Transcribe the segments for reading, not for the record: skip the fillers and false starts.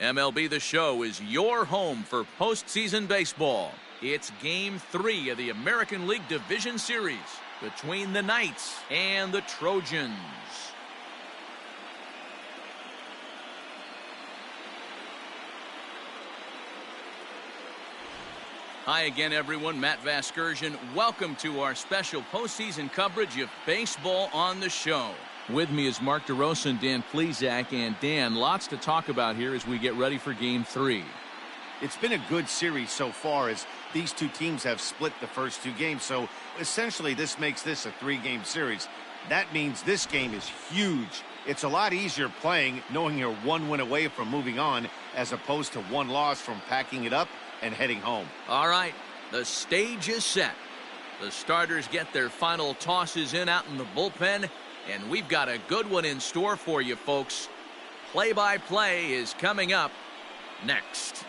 MLB The Show is your home for postseason baseball. It's Game 3 of the American League Division Series between the Knights and the Trojans. Hi again, everyone. Matt Vasgersian. Welcome to our special postseason coverage of Baseball on the Show. With me is Mark DeRosa and Dan Plesac. And Dan, lots to talk about here as we get ready for Game 3. It's been a good series so far as these two teams have split the first two games. So essentially this makes this a 3-game series. That means this game is huge. It's a lot easier playing knowing you're 1 win away from moving on as opposed to 1 loss from packing it up and heading home. All right, the stage is set. The starters get their final tosses in out in the bullpen, and we've got a good one in store for you, folks. Play-by-play is coming up next.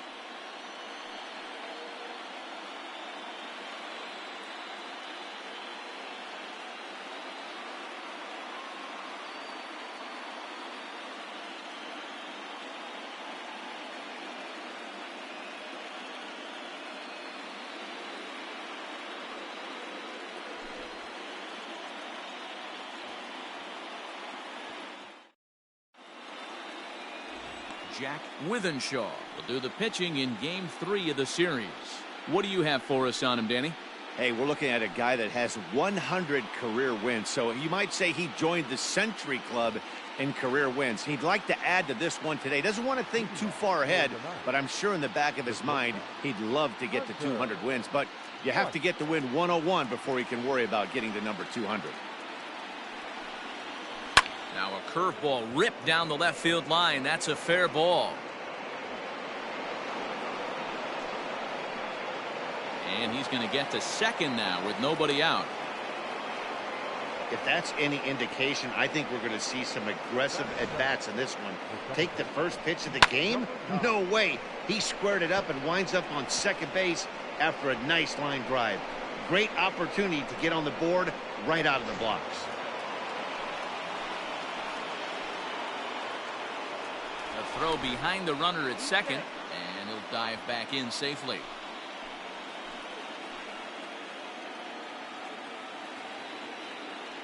Jack Withenshaw will do the pitching in Game 3 of the series. What do you have for us on him, Danny? Hey, we're looking at a guy that has 100 career wins. So you might say he joined the Century Club in career wins. He'd like to add to this one today. Doesn't want to think too far ahead, but I'm sure in the back of his mind, he'd love to get to 200 wins. But you have to get to win 101 before he can worry about getting to number 200. Now a curveball ripped down the left field line. That's a fair ball. And he's going to get to second now with nobody out. If that's any indication, I think we're going to see some aggressive at-bats in this one. Take the first pitch of the game? No way. He squared it up and winds up on second base after a nice line drive. Great opportunity to get on the board right out of the blocks. A throw behind the runner at second, and he'll dive back in safely.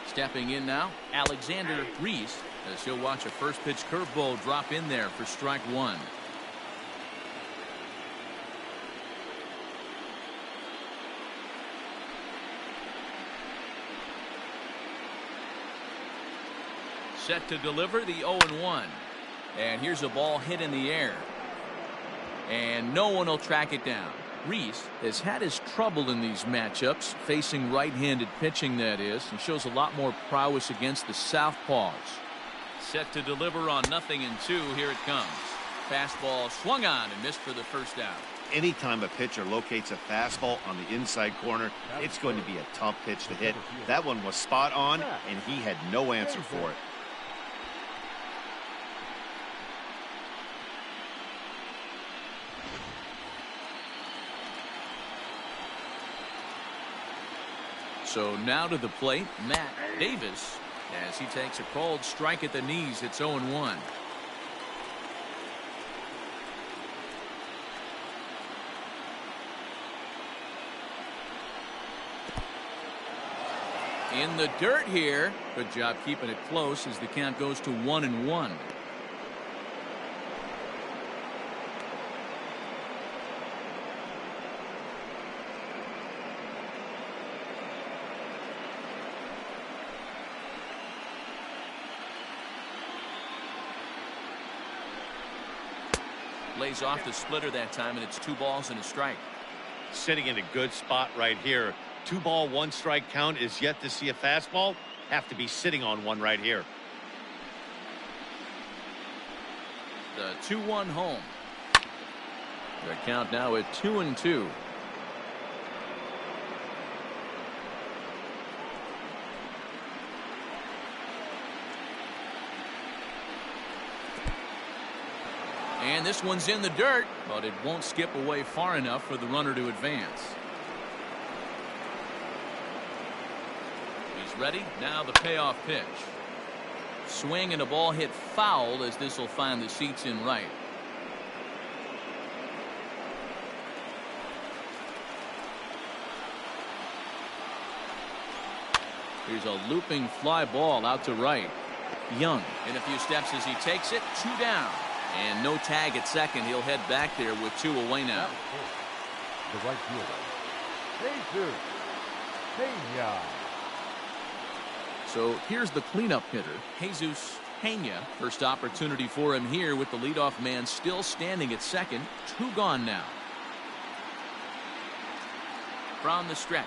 Stepping in now, Alexander Reese, as he'll watch a first pitch curveball drop in there for strike 1. Set to deliver the 0-1. And here's a ball hit in the air. And no one will track it down. Reese has had his trouble in these matchups, facing right-handed pitching, that is, and shows a lot more prowess against the southpaws. Set to deliver on 0-2. Here it comes. Fastball swung on and missed for the first out. Anytime a pitcher locates a fastball on the inside corner, it's going to be a tough pitch to hit. That one was spot on, and he had no answer for it. So now to the plate, Matt Davis, as he takes a called strike at the knees. It's 0-1. In the dirt here. Good job keeping it close as the count goes to 1-1. Lays off the splitter that time, and it's 2 balls and a strike. Sitting in a good spot right here. 2 ball, 1 strike count is yet to see a fastball. Have to be sitting on one right here. The 2-1 home. The count now at 2-2. And this one's in the dirt, but it won't skip away far enough for the runner to advance. He's ready. Now the payoff pitch. Swing and a ball hit foul as this will find the seats in right. Here's a looping fly ball out to right. Young in a few steps as he takes it. 2 down. And no tag at second. He'll head back there with 2 away now. The right fielder, Pena. So here's the cleanup hitter, Jesus Pena. First opportunity for him here with the leadoff man still standing at second. 2 gone now. From the stretch.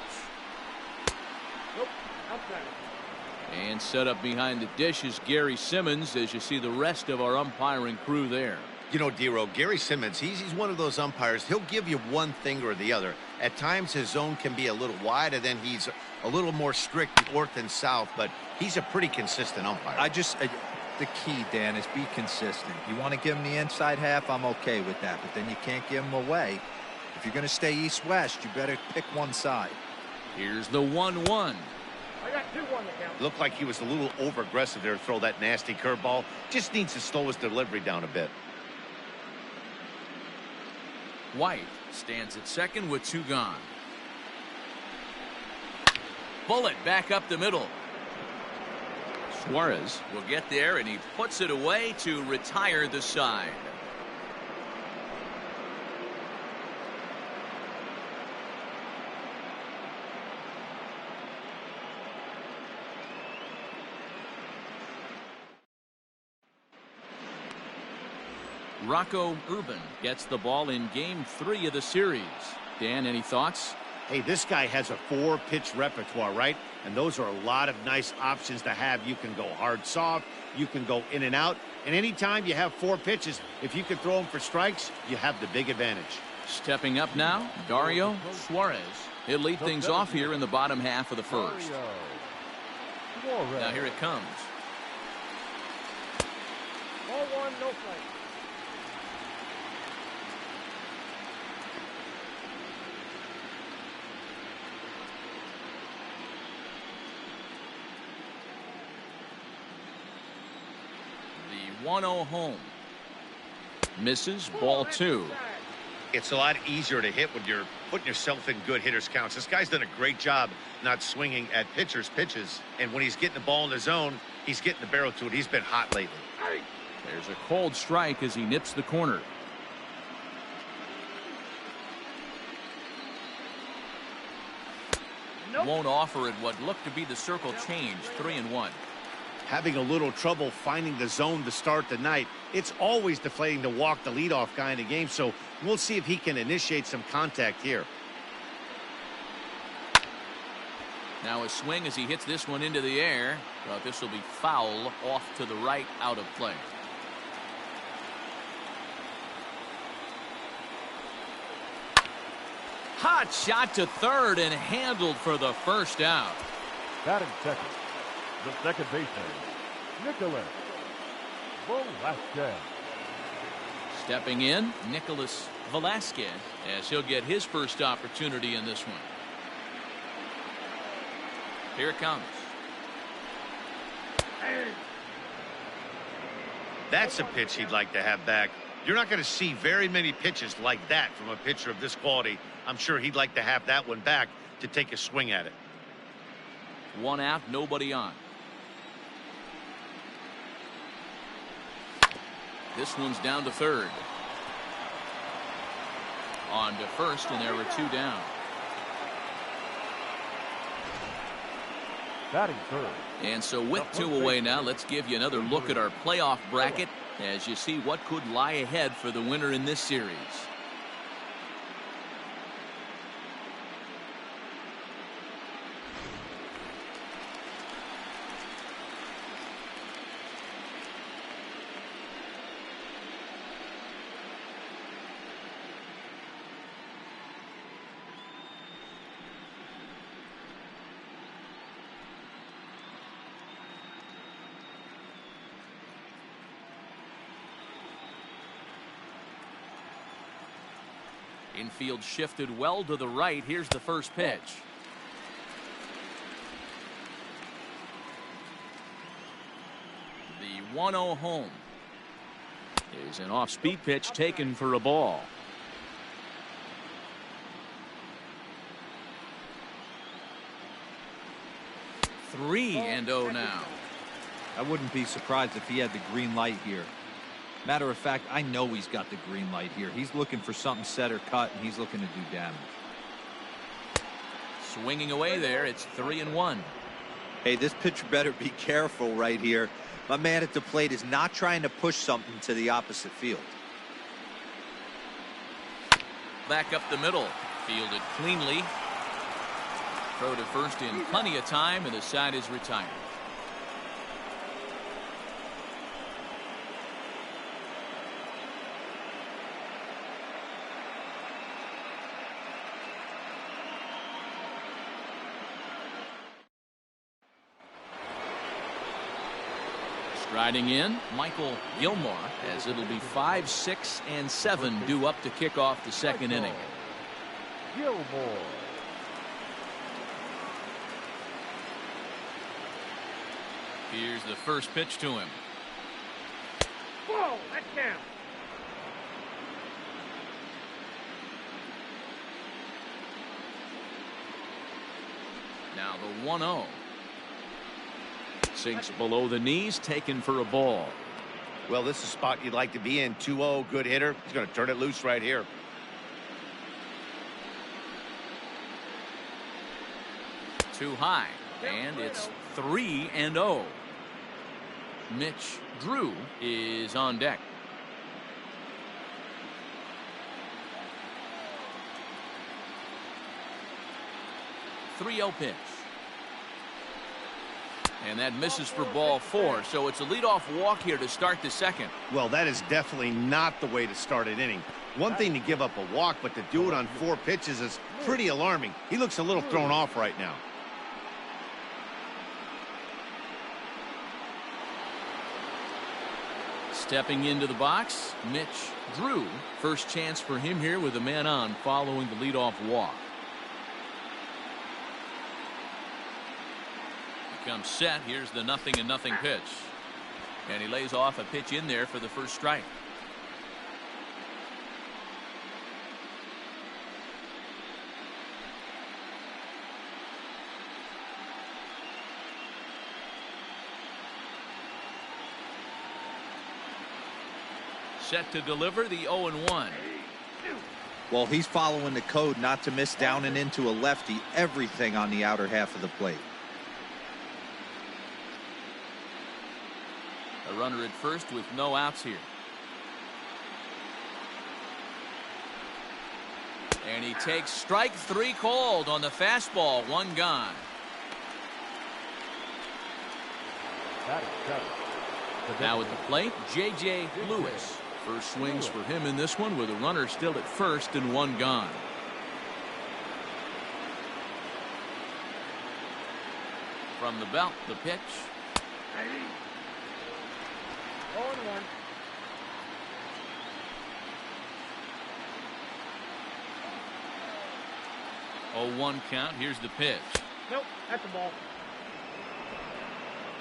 And set up behind the dish is Gary Simmons as you see the rest of our umpiring crew there. You know, Dero, Gary Simmons, he's one of those umpires. He'll give you one thing or the other. At times his zone can be a little wide, and then he's a little more strict north and south, but he's a pretty consistent umpire. The key, Dan, is be consistent. You want to give him the inside half, I'm okay with that, but then you can't give him away. If you're going to stay east-west, you better pick one side. Here's the 1-1. I got 2-1 to count. Looked like he was a little over-aggressive there to throw that nasty curveball. Just needs to slow his delivery down a bit. White stands at second with 2 gone. Bullet back up the middle. Suarez will get there, and he puts it away to retire the side. Rocco Urban gets the ball in game 3 of the series. Dan, any thoughts? Hey, this guy has a 4-pitch repertoire, right? And those are a lot of nice options to have. You can go hard, soft. You can go in and out. And anytime you have 4 pitches, if you can throw them for strikes, you have the big advantage. Stepping up now, Dario Suarez. He'll lead things off here in the bottom half of the first. Now here it comes. Ball 1, no fight. The 1-0 home. Misses, ball 2. It's a lot easier to hit when you're putting yourself in good hitters' counts. This guy's done a great job not swinging at pitchers' pitches. And when he's getting the ball in the zone, he's getting the barrel to it. He's been hot lately. There's a cold strike as he nips the corner. Won't offer it what looked to be the circle change. 3-1. Having a little trouble finding the zone to start the night. It's always deflating to walk the leadoff guy in the game, so we'll see if he can initiate some contact here. Now a swing as he hits this one into the air. Well, this will be foul off to the right, out of play. Hot shot to third and handled for the first out. Batting second, the second baseman, Nicholas Velasquez. Stepping in, Nicholas Velasquez, as he'll get his first opportunity in this one. Here it comes. That's a pitch he'd like to have back. You're not going to see very many pitches like that from a pitcher of this quality. I'm sure he'd like to have that one back to take a swing at it. 1 out, nobody on. This one's down to third. On to first, and there were 2 down. Batting third. And so with 2 away now, let's give you another look at our playoff bracket as you see what could lie ahead for the winner in this series. Infield shifted well to the right. Here's the first pitch. The 1-0 home is an off-speed pitch taken for a ball. 3-0 now. I wouldn't be surprised if he had the green light here. Matter of fact, I know he's got the green light here. He's looking for something set or cut, and he's looking to do damage. Swinging away there, it's 3-1. Hey, this pitcher better be careful right here. My man at the plate is not trying to push something to the opposite field. Back up the middle, fielded cleanly. Throw to first in plenty of time, and the side is retired. Striding in, Michael Gilmore, as it'll be 5, 6, and 7 due up to kick off the second inning. Gilmore. Here's the first pitch to him. Whoa, that's down. Now the 1-0. Sinks below the knees, taken for a ball. Well, this is a spot you'd like to be in. 2-0, good hitter. He's going to turn it loose right here. Too high, and it's 3-0. Mitch Drew is on deck. .3-0 pitch. And that misses for ball 4, so it's a leadoff walk here to start the second. Well, that is definitely not the way to start an inning. One thing to give up a walk, but to do it on 4 pitches is pretty alarming. He looks a little thrown off right now. Stepping into the box, Mitch Drew. First chance for him here with a man on following the leadoff walk. Comes set. Here's the 0-0 pitch. And he lays off a pitch in there for the first strike. Set to deliver the 0-1. Well, he's following the code not to miss down and into a lefty. Everything on the outer half of the plate. A runner at first with no outs here. And he takes strike 3 called on the fastball. 1 gone. Now at the plate, J.J. Lewis. First swings for him in this one with a runner still at first and 1 gone. From the belt, the pitch. 0-1 count. Here's the pitch. Nope, that's a ball.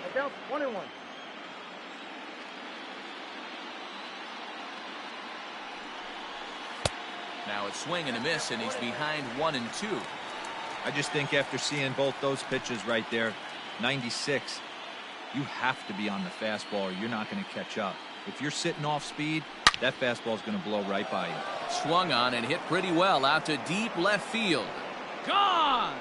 Look out, 1-1. Now it's swing and a miss, and he's behind 1-2. I just think after seeing both those pitches right there, 96, you have to be on the fastball or you're not going to catch up. If you're sitting off speed, that fastball is going to blow right by you. Swung on and hit pretty well out to deep left field. Gone!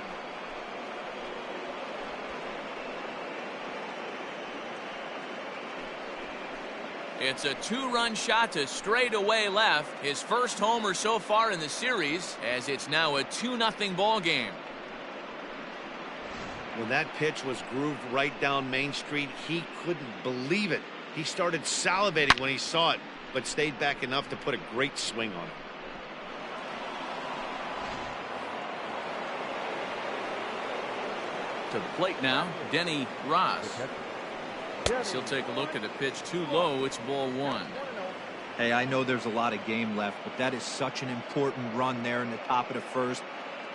It's a 2-run shot to straightaway left. His first homer so far in the series, as it's now a 2-0 ball game. When that pitch was grooved right down Main Street, he couldn't believe it. He started salivating when he saw it, but stayed back enough to put a great swing on it. To the plate now, Denny Ross. He'll take a look at a pitch too low. It's ball 1. Hey, I know there's a lot of game left, but that is such an important run there in the top of the first.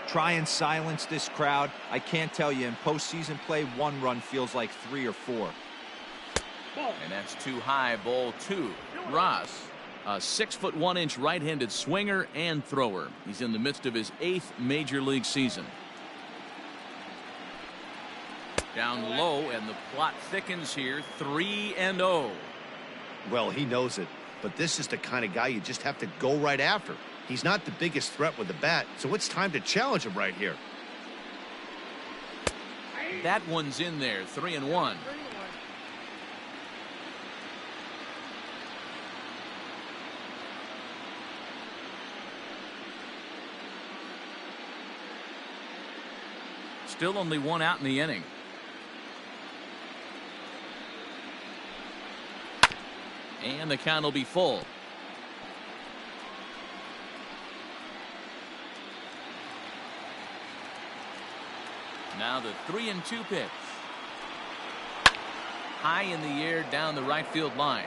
Try and silence this crowd. I can't tell you, in postseason play, 1 run feels like 3 or 4. And that's too high, ball 2. Ross, a 6'1" right-handed swinger and thrower. He's in the midst of his 8th major league season. Down low, and the plot thickens here. 3-0. Well, he knows it, but this is the kind of guy you just have to go right after. He's not the biggest threat with the bat, so it's time to challenge him right here. That one's in there. 3-1. Still only one out in the inning. And the count will be full. Now the 3-2 pitch. High in the air down the right field line.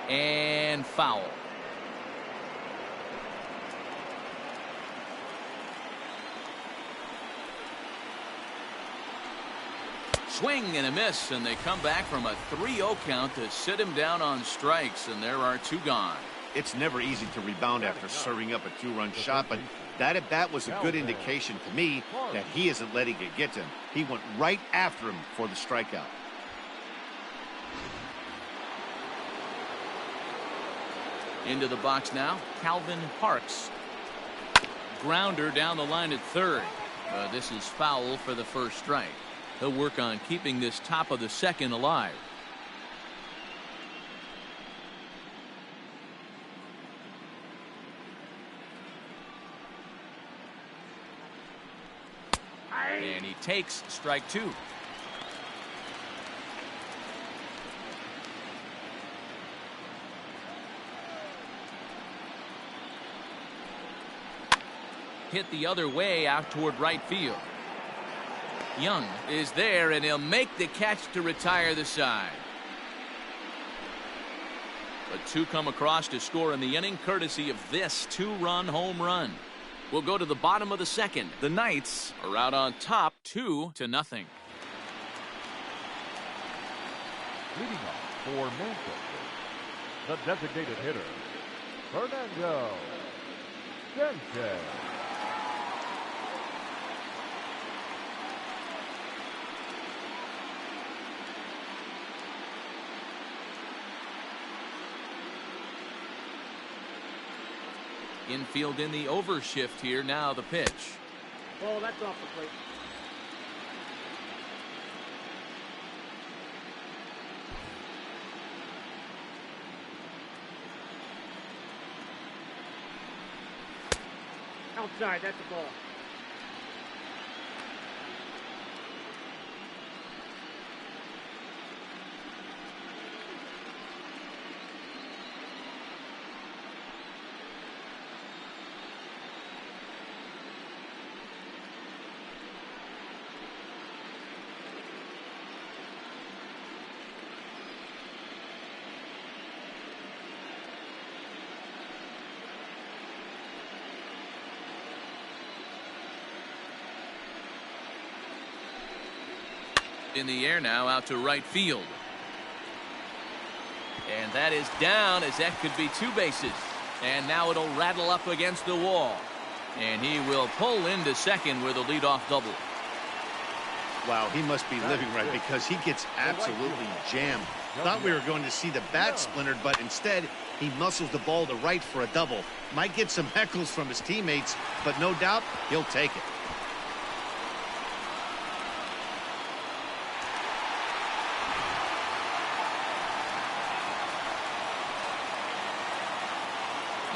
And foul. Swing and a miss, and they come back from a 3-0 count to sit him down on strikes, and there are two gone. It's never easy to rebound after serving up a two-run shot, but that at bat was a good indication to me that he isn't letting it get to him. He went right after him for the strikeout. Into the box now, Calvin Parks. Grounder down the line at third. This is foul for the first strike. He'll work on keeping this top of the second alive. And he takes strike two. Hit the other way out toward right field. Young is there, and he'll make the catch to retire the side. But two come across to score in the inning, courtesy of this two-run home run. We'll go to the bottom of the second. The Knights are out on top, 2-0. Leading off for Manchester, the designated hitter, Fernando Sanchez. Infield in the overshift here. Now the pitch. Oh, that's off the plate. Outside, that's a ball. In the air now, out to right field. And that is down, as that could be two bases. And now it'll rattle up against the wall. And he will pull into second with a leadoff double. Wow, he must be living right, because he gets absolutely jammed. Thought we were going to see the bat splintered, but instead he muscles the ball to right for a double. Might get some heckles from his teammates, but no doubt he'll take it.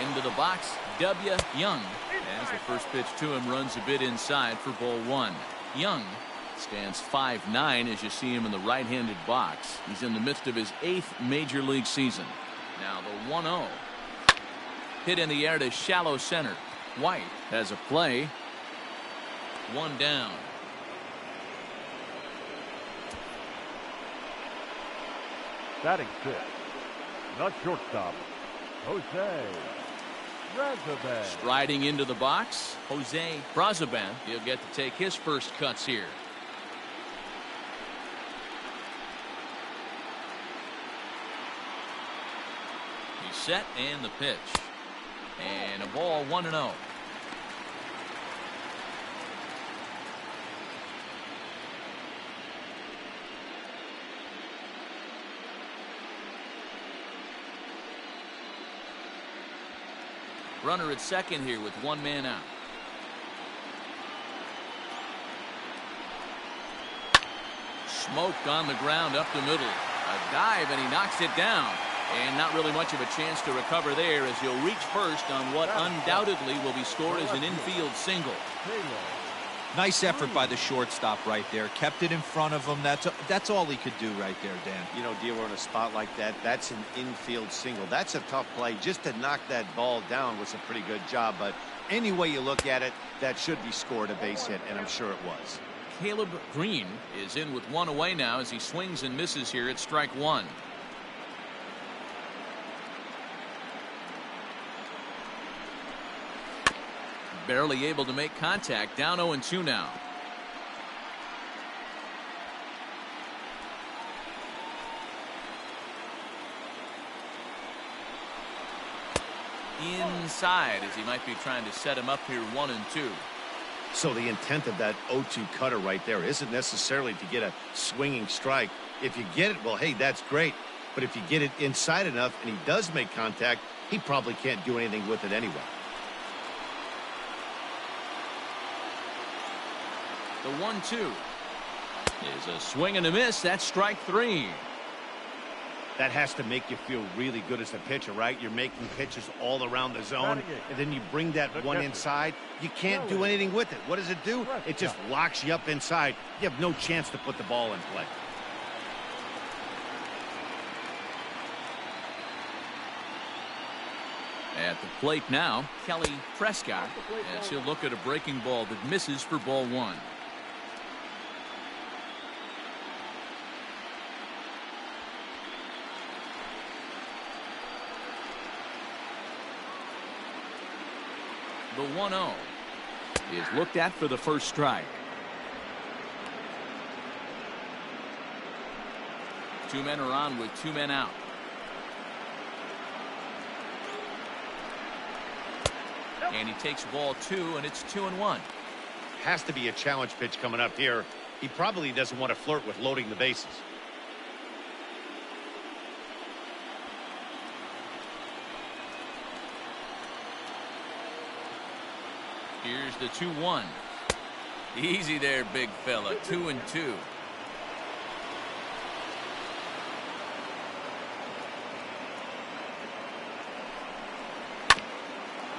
Into the box, W. Young. As the first pitch to him runs a bit inside for ball one. Young stands 5'9" as you see him in the right-handed box. He's in the midst of his 8th major league season. Now the 1-0. Hit in the air to shallow center. White has a play. One down. Batting fifth, the shortstop, Jose Brazoban. Striding into the box, Jose Brazoban. He'll get to take his first cuts here. He's set, and the pitch. And a ball, 1-0. Runner at second here with one man out. Smoked on the ground up the middle. A dive, and he knocks it down. And not really much of a chance to recover there, as he'll reach first on what undoubtedly will be scored as an infield single. Nice effort by the shortstop right there. Kept it in front of him. That's all he could do right there, Dan. You know, D'Lo, in a spot like that, that's an infield single. That's a tough play. Just to knock that ball down was a pretty good job. But any way you look at it, that should be scored a base hit, and I'm sure it was. Caleb Green is in with one away now as he swings and misses here at strike one. Barely able to make contact. Down 0-2 now. Inside, as he might be trying to set him up here 1-2. So the intent of that 0-2 cutter right there isn't necessarily to get a swinging strike. If you get it, well, hey, that's great. But if you get it inside enough and he does make contact, he probably can't do anything with it anyway. The 1-2 is a swing and a miss. That's strike three. That has to make you feel really good as a pitcher, right? You're making pitches all around the zone, and then you bring that one inside. You can't do anything with it. What does it do? It just locks you up inside. You have no chance to put the ball in play. At the plate now, Kelly Prescott, as he'll look at a breaking ball that misses for ball one. The 1-0 is looked at for the first strike. Two men are on with two men out. And he takes ball two, and it's 2-1. Has to be a challenge pitch coming up here. He probably doesn't want to flirt with loading the bases. Here's the 2-1. Easy there, big fella. 2-2.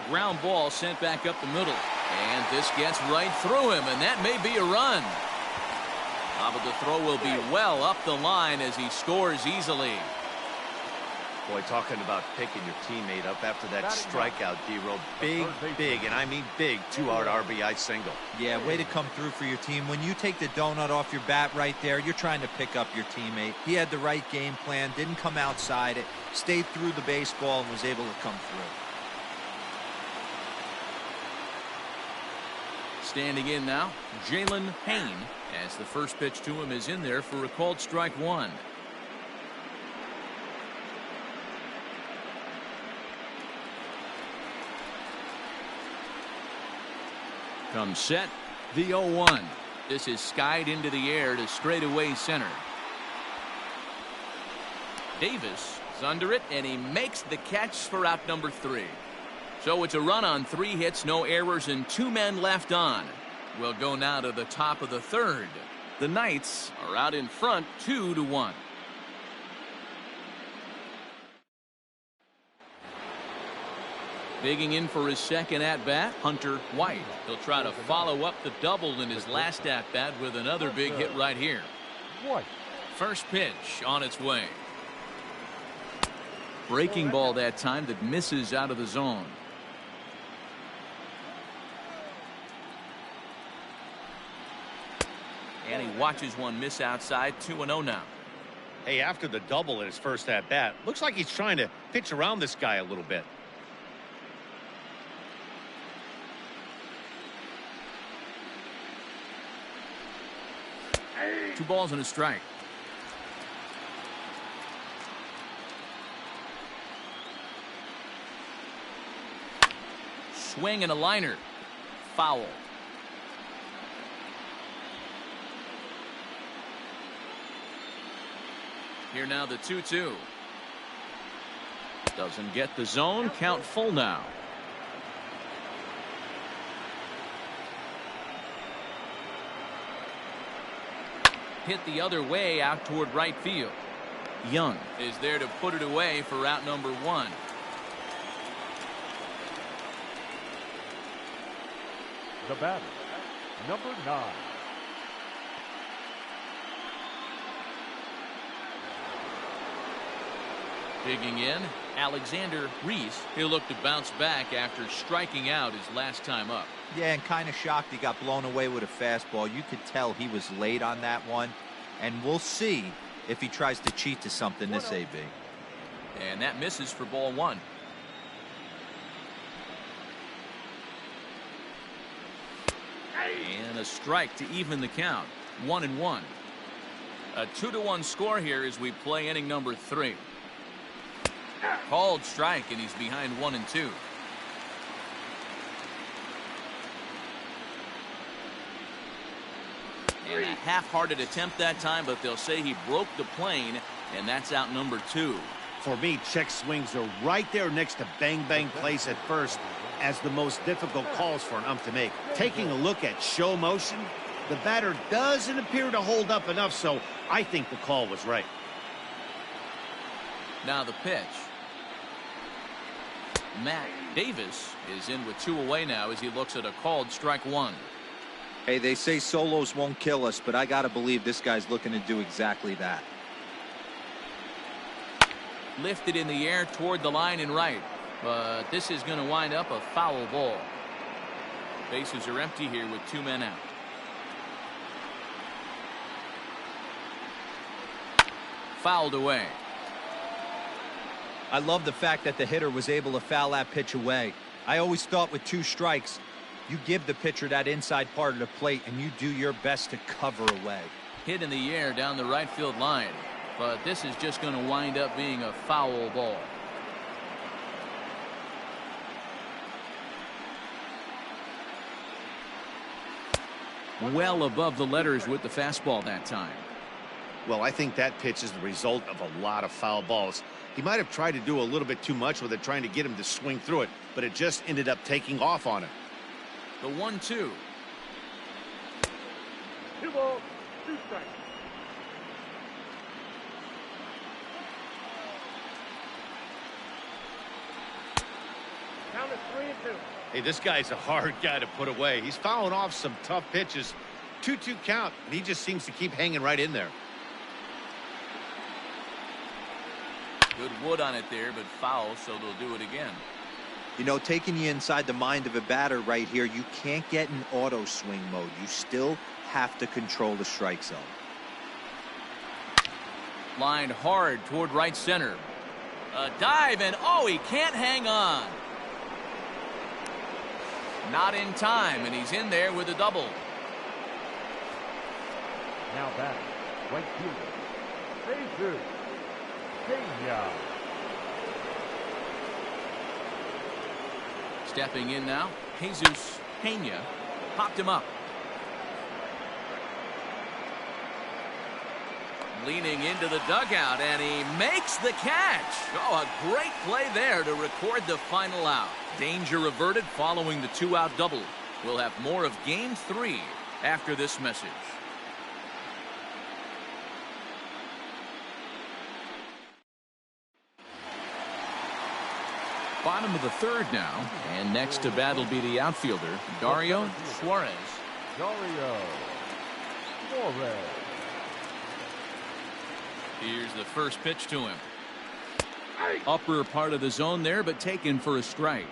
Ground ball sent back up the middle. And this gets right through him, and that may be a run. But the throw will be well up the line as he scores easily. Boy, talking about picking your teammate up after that strikeout, D-Row. Big, and I mean big, two-out RBI single. Yeah, way to come through for your team. When you take the donut off your bat right there, you're trying to pick up your teammate. He had the right game plan, didn't come outside it, stayed through the baseball, and was able to come through. Standing in now, Jalen Payne, as the first pitch to him is in there for a called strike one. Comes set, the 0-1. This is skied into the air to straightaway center. Davis is under it, and he makes the catch for out number 3. So it's a run on 3 hits, no errors, and 2 men left on. We'll go now to the top of the third. The Knights are out in front 2-1. Digging in for his second at-bat, Hunter White. He'll try to follow up the double in his last at-bat with another big hit right here. First pitch on its way. Breaking ball that time that misses out of the zone. And he watches one miss outside. 2-0 now. Hey, after the double in his first at-bat, looks like he's trying to pitch around this guy a little bit. 2 balls and a strike. Swing and a liner. Foul. Here now the 2-2. Doesn't get the zone. Count full now. hit the other way out toward right field. Young is there to put it away for out number 1. The batter, number 9. Digging in, Alexander Reese. He'll look to bounce back after striking out his last time up. Yeah, and kind of shocked he got blown away with a fastball. You could tell he was late on that one. And we'll see if he tries to cheat to something this AB. And that misses for ball 1. And a strike to even the count. 1-1. A 2-1 score here as we play inning number 3. Called strike, and he's behind 1-2. And a half-hearted attempt that time, but they'll say he broke the plane, and that's out number 2. For me, check swings are right there next to bang bang plays at first as the most difficult calls for an ump to make. Taking a look at show motion, the batter doesn't appear to hold up enough, so I think the call was right. Now the pitch. Matt Davis is in with 2 away now as he looks at a called strike 1. Hey, they say solos won't kill us, but I got to believe this guy's looking to do exactly that. Lifted in the air toward the line and right, but this is going to wind up a foul ball. Bases are empty here with 2 men out. Fouled away. I love the fact that the hitter was able to foul that pitch away. I always thought with 2 strikes, you give the pitcher that inside part of the plate and you do your best to cover away. Hit in the air down the right field line, but this is just going to wind up being a foul ball. Well above the letters with the fastball that time. Well, I think that pitch is the result of a lot of foul balls. He might have tried to do a little bit too much with it, trying to get him to swing through it, but it just ended up taking off on him. The 1-2. 2 balls, 2 strikes. Count is 3-2. Hey, this guy's a hard guy to put away. He's fouling off some tough pitches. 2-2 count, and he just seems to keep hanging right in there. Good wood on it there, but foul, so they'll do it again. You know, taking you inside the mind of a batter right here, you can't get in auto swing mode. You still have to control the strike zone. Lined hard toward right center. A dive, and oh, he can't hang on. Not in time, and he's in there with a double. Now back, right fielder, Jesus Pena. Stepping in now, Jesus Pena popped him up. Leaning into the dugout, and he makes the catch. Oh, a great play there to record the final out. Danger averted following the 2-out double. We'll have more of Game 3 after this message. Bottom of the 3rd now, and next to bat will be the outfielder, Dario Suarez. Dario Suarez. Here's the first pitch to him. Upper part of the zone there, but taken for a strike.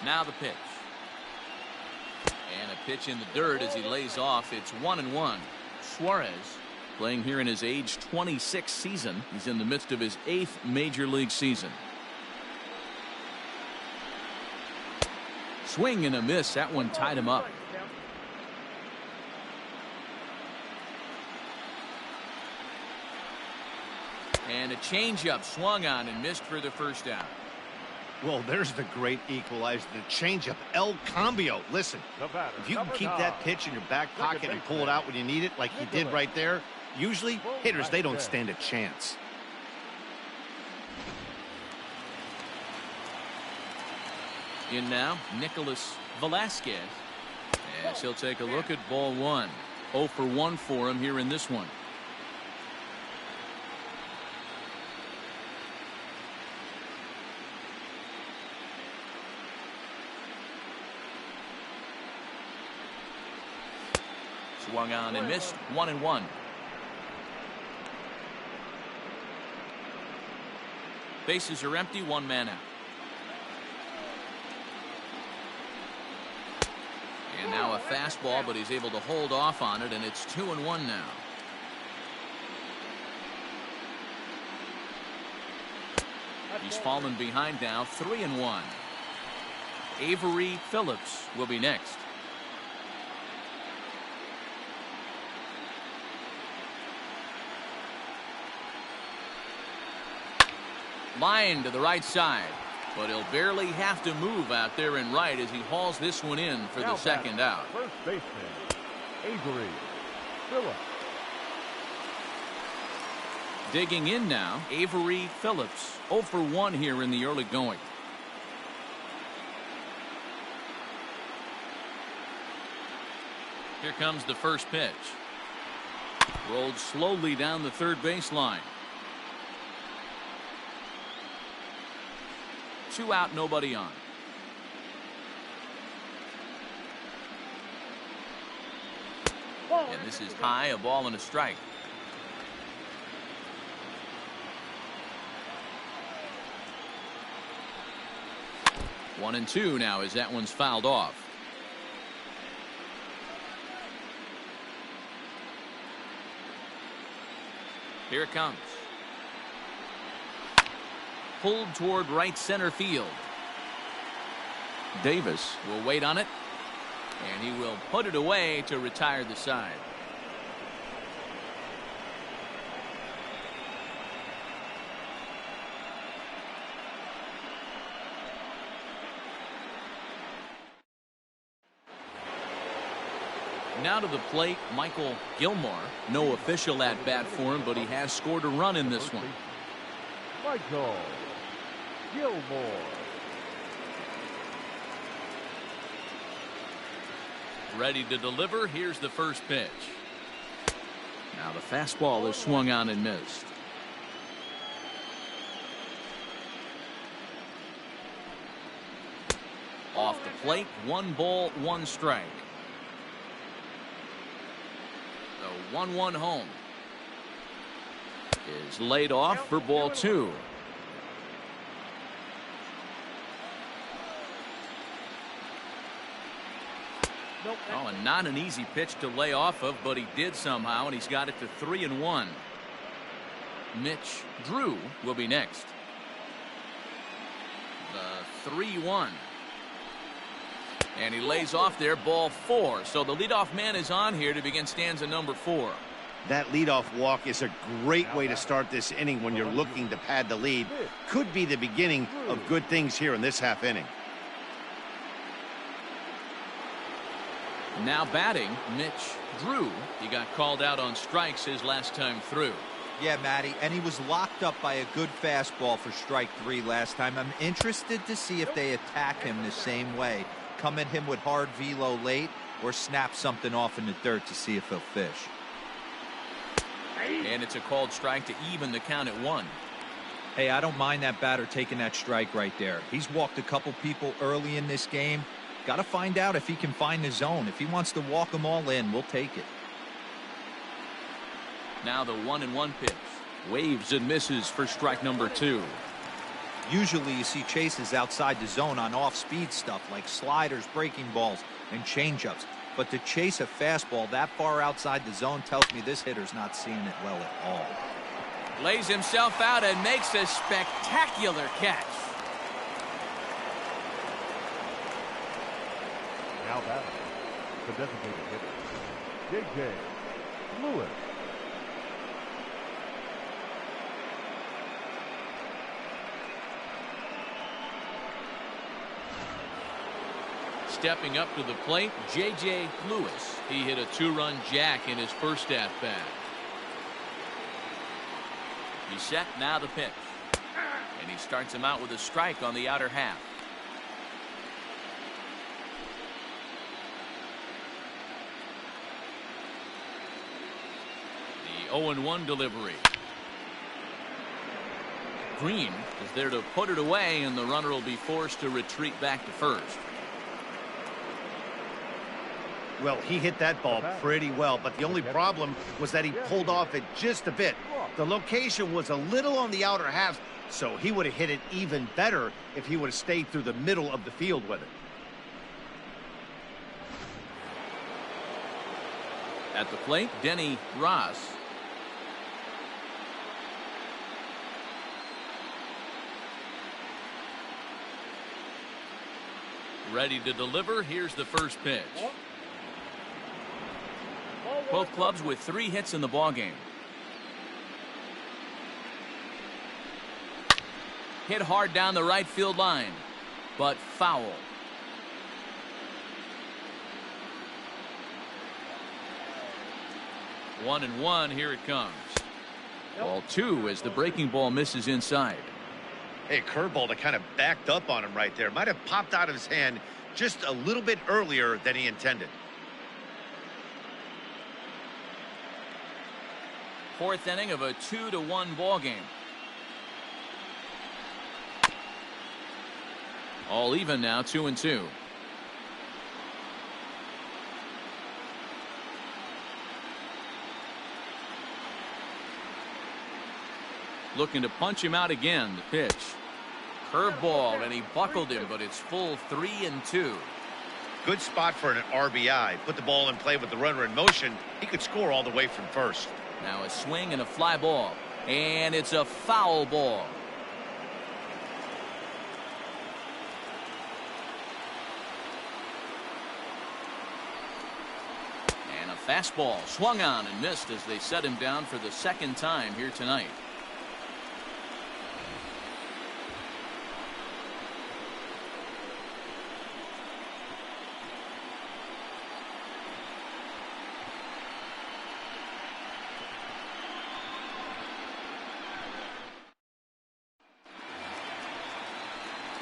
Now the pitch. And a pitch in the dirt as he lays off. It's 1-1. Suarez playing here in his age 26 season. He's in the midst of his 8th major league season. Swing and a miss. That one tied him up. And a changeup swung on and missed for the first down. Well, there's the great equalizer, the changeup, El Cambio. Listen, if you can keep that pitch in your back pocket and pull it out when you need it, like he did right there, usually hitters, they don't stand a chance. In now, Nicholas Velasquez. As he'll take a look at ball one. 0 for 1 for him here in this one. Swung on and missed. 1-1. Bases are empty. One man out. And now a fastball, but he's able to hold off on it, and it's 2-1 now. He's fallen behind now. 3-1. Avery Phillips will be next. Line to the right side, but he'll barely have to move out there in right as he hauls this one in for the second out. First baseman, Avery Phillips. Digging in now, Avery Phillips. 0 for 1 here in the early going. Here comes the first pitch. Rolled slowly down the third baseline. 2 out, nobody on. And this is high, a ball and a strike. One and two now as that one's fouled off. Here it comes. Pulled toward right center field. Davis will wait on it, and he will put it away to retire the side. Now to the plate, Michael Gilmore. No official at bat for him, but he has scored a run in this one. Michael Gilmore. Ready to deliver. Here's the first pitch. Now the fastball is swung on and missed. Off the plate, 1 ball, 1 strike. The 1-1 home is laid off for ball 2. Oh, and not an easy pitch to lay off of, but he did somehow, and he's got it to 3-1. Mitch Drew will be next. The 3-1. And he lays off there, ball 4. So the leadoff man is on here to begin stanza number 4. That leadoff walk is a great way to start this inning when you're looking to pad the lead. Could be the beginning of good things here in this half inning. Now batting, Mitch Drew. He got called out on strikes his last time through. Yeah, Matty, and he was locked up by a good fastball for strike 3 last time. I'm interested to see if they attack him the same way. Come at him with hard velo late or snap something off in the dirt to see if he'll fish. And it's a called strike to even the count at 1. Hey, I don't mind that batter taking that strike right there. He's walked a couple people early in this game. Got to find out if he can find the zone. If he wants to walk them all in, we'll take it. Now the 1-1 pitch. Waves and misses for strike number 2. Usually you see chases outside the zone on off-speed stuff like sliders, breaking balls, and changeups. But to chase a fastball that far outside the zone tells me this hitter's not seeing it well at all. Lays himself out and makes a spectacular catch. Now batting, the designated hitter, J.J. Lewis. Stepping up to the plate, J.J. Lewis. He hit a 2-run jack in his first at-bat. He's set, now the pitch. And he starts him out with a strike on the outer half. 0-1 delivery. Green is there to put it away, and the runner will be forced to retreat back to first. Well, he hit that ball pretty well, but the only problem was that he pulled off it just a bit. The location was a little on the outer half, so he would have hit it even better if he would have stayed through the middle of the field with it. At the plate, Denny Ross. Ready to deliver. Here's the first pitch. Both clubs with 3 hits in the ballgame. Hit hard down the right field line, but foul. One and one, here it comes. Ball 2 as the breaking ball misses inside. Hey, curveball that kind of backed up on him right there. Might have popped out of his hand just a little bit earlier than he intended. 4th inning of a 2-1 ball game. All even now, 2-2. Looking to punch him out again. The pitch. Curveball, and he buckled him, but it's full 3-2. Good spot for an RBI. Put the ball in play with the runner in motion. He could score all the way from first. Now a swing and a fly ball, and it's a foul ball. And a fastball swung on and missed as they set him down for the 2nd time here tonight.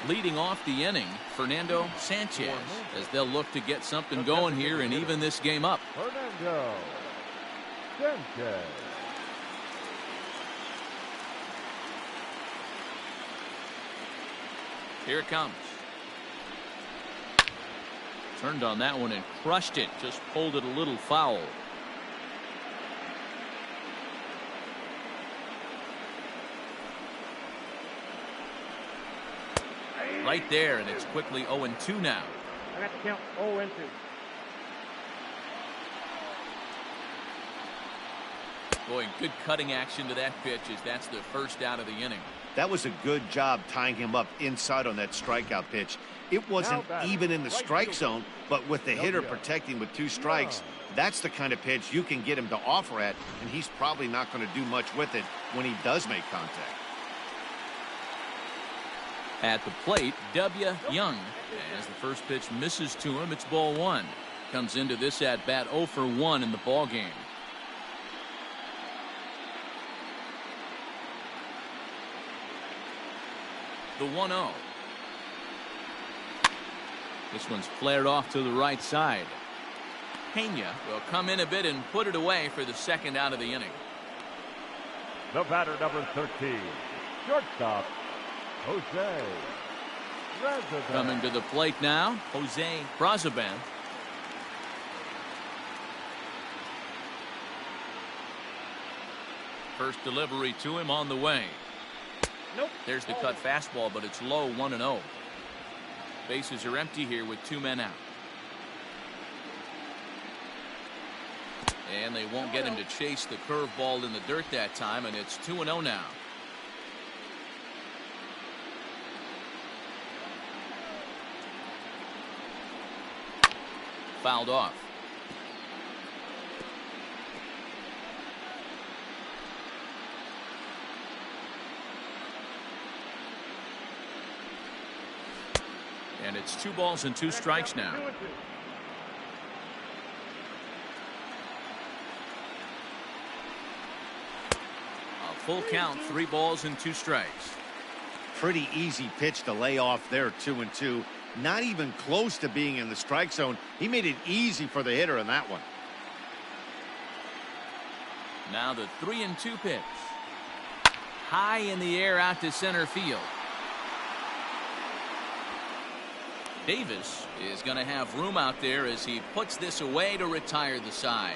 Leading off the inning, Fernando Sanchez, as they'll look to get something going here and even this game up. Fernando Sanchez. Here it comes. Turned on that one and crushed it. Just pulled it a little foul. Right there, and it's quickly 0-2 now. I got to count 0-2. Boy, good cutting action to that pitch as that's the first out of the inning. That was a good job tying him up inside on that strikeout pitch. It wasn't even in the strike zone, but with the hitter protecting with 2 strikes, that's the kind of pitch you can get him to offer at, and he's probably not going to do much with it when he does make contact. At the plate, W. Young. As the first pitch misses to him, it's ball 1. Comes into this at bat 0 for 1 in the ball game. The 1-0. This one's flared off to the right side. Pena will come in a bit and put it away for the 2nd out of the inning. The batter, number 13, shortstop, Jose Brazoban. Coming to the plate now, Jose Brazoban. First delivery to him on the way. Nope. There's the cut fastball, but it's low, 1-0. Bases are empty here with 2 men out. And they won't get him to chase the curveball in the dirt that time, and it's 2-0 now. Fouled off. And it's 2 balls and 2 strikes now. A full count, 3 balls and 2 strikes. Pretty easy pitch to lay off there, 2-2. Not even close to being in the strike zone. He made it easy for the hitter in that one. Now the 3-2 pitch. High in the air out to center field. Davis is going to have room out there as he puts this away to retire the side.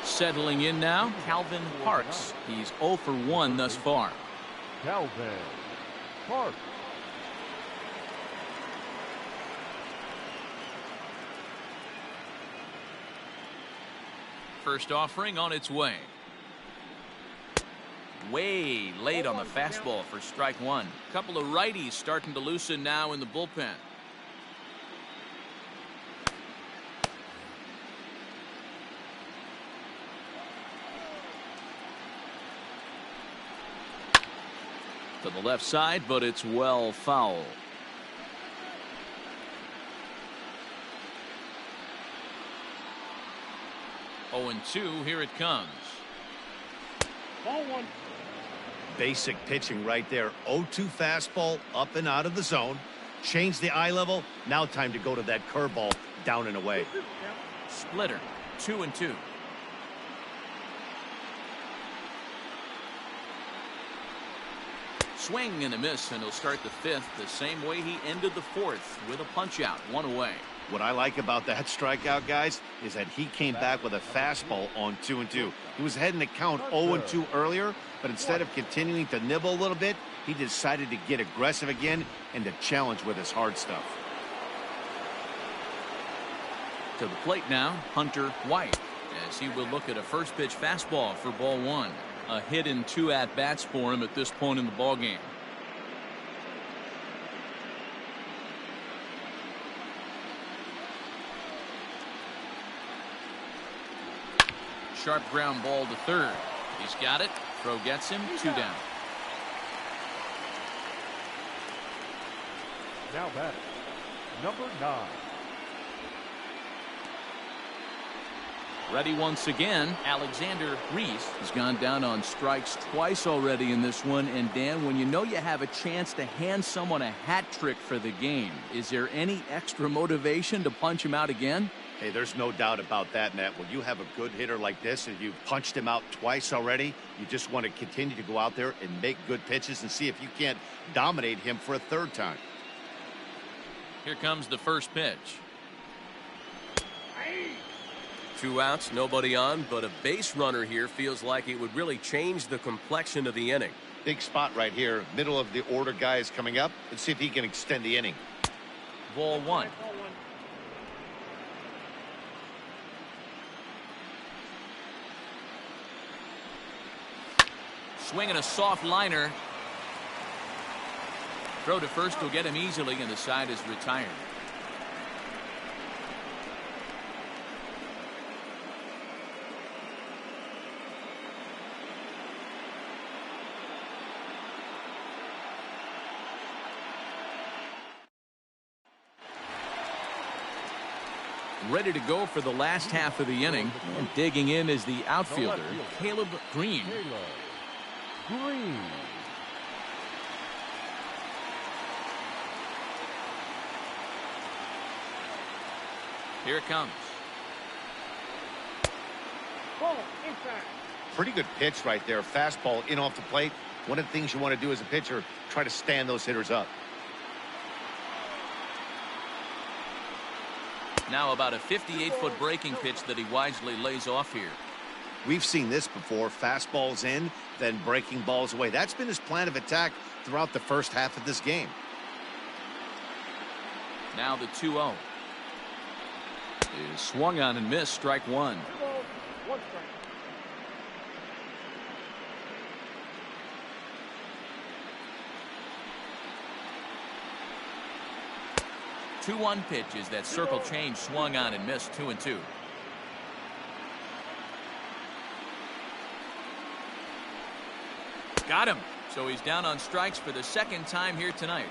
Settling in now, Calvin Parks. He's 0 for 1 thus far. Calvin Parks. First offering on its way. Way late on the fastball for strike one. Couple of righties starting to loosen now in the bullpen. To the left side, but it's well foul. Oh, and 2, here it comes. Ball one. Basic pitching right there. 0-2 fastball up and out of the zone. Change the eye level. Now time to go to that curveball down and away. Splitter, 2-2. Swing and a miss, and he'll start the 5th the same way he ended the 4th with a punch out, 1 away. What I like about that strikeout, guys, is that he came back with a fastball on 2-2. He was heading to count 0-2 earlier, but instead of continuing to nibble a little bit, he decided to get aggressive again and to challenge with his hard stuff. To the plate now, Hunter White, as he will look at a first pitch fastball for ball 1. A hit in 2 at-bats for him at this point in the ballgame. Sharp ground ball to third. He's got it. Throw gets him. 2 down. Now batting, number 9. Ready once again. Alexander Reese has gone down on strikes twice already in this one. And Dan, when you know you have a chance to hand someone a hat trick for the game, is there any extra motivation to punch him out again? Hey, there's no doubt about that, Matt. When you have a good hitter like this and you've punched him out twice already, you just want to continue to go out there and make good pitches and see if you can't dominate him for a 3rd time. Here comes the first pitch. 2 outs, nobody on, but a base runner here feels like it would really change the complexion of the inning. Big spot right here. Middle of the order guy is coming up. Let's see if he can extend the inning. Ball 1. Swinging a soft liner. Throw to first will get him easily, and the side is retired. Ready to go for the last half of the inning, and digging in is the outfielder, Caleb Green. Green. Here it comes. Ball inside. Pretty good pitch right there. Fastball in off the plate. One of the things you want to do as a pitcher, try to stand those hitters up. Now about a 58-foot breaking pitch that he wisely lays off here. We've seen this before. Fastballs in, then breaking balls away. That's been his plan of attack throughout the first half of this game. Now the 2-0. Is swung on and missed, strike 1. 1 strike. 2-1 pitches. That circle change swung on and missed. 2-2. Got him. So he's down on strikes for the 2nd time here tonight.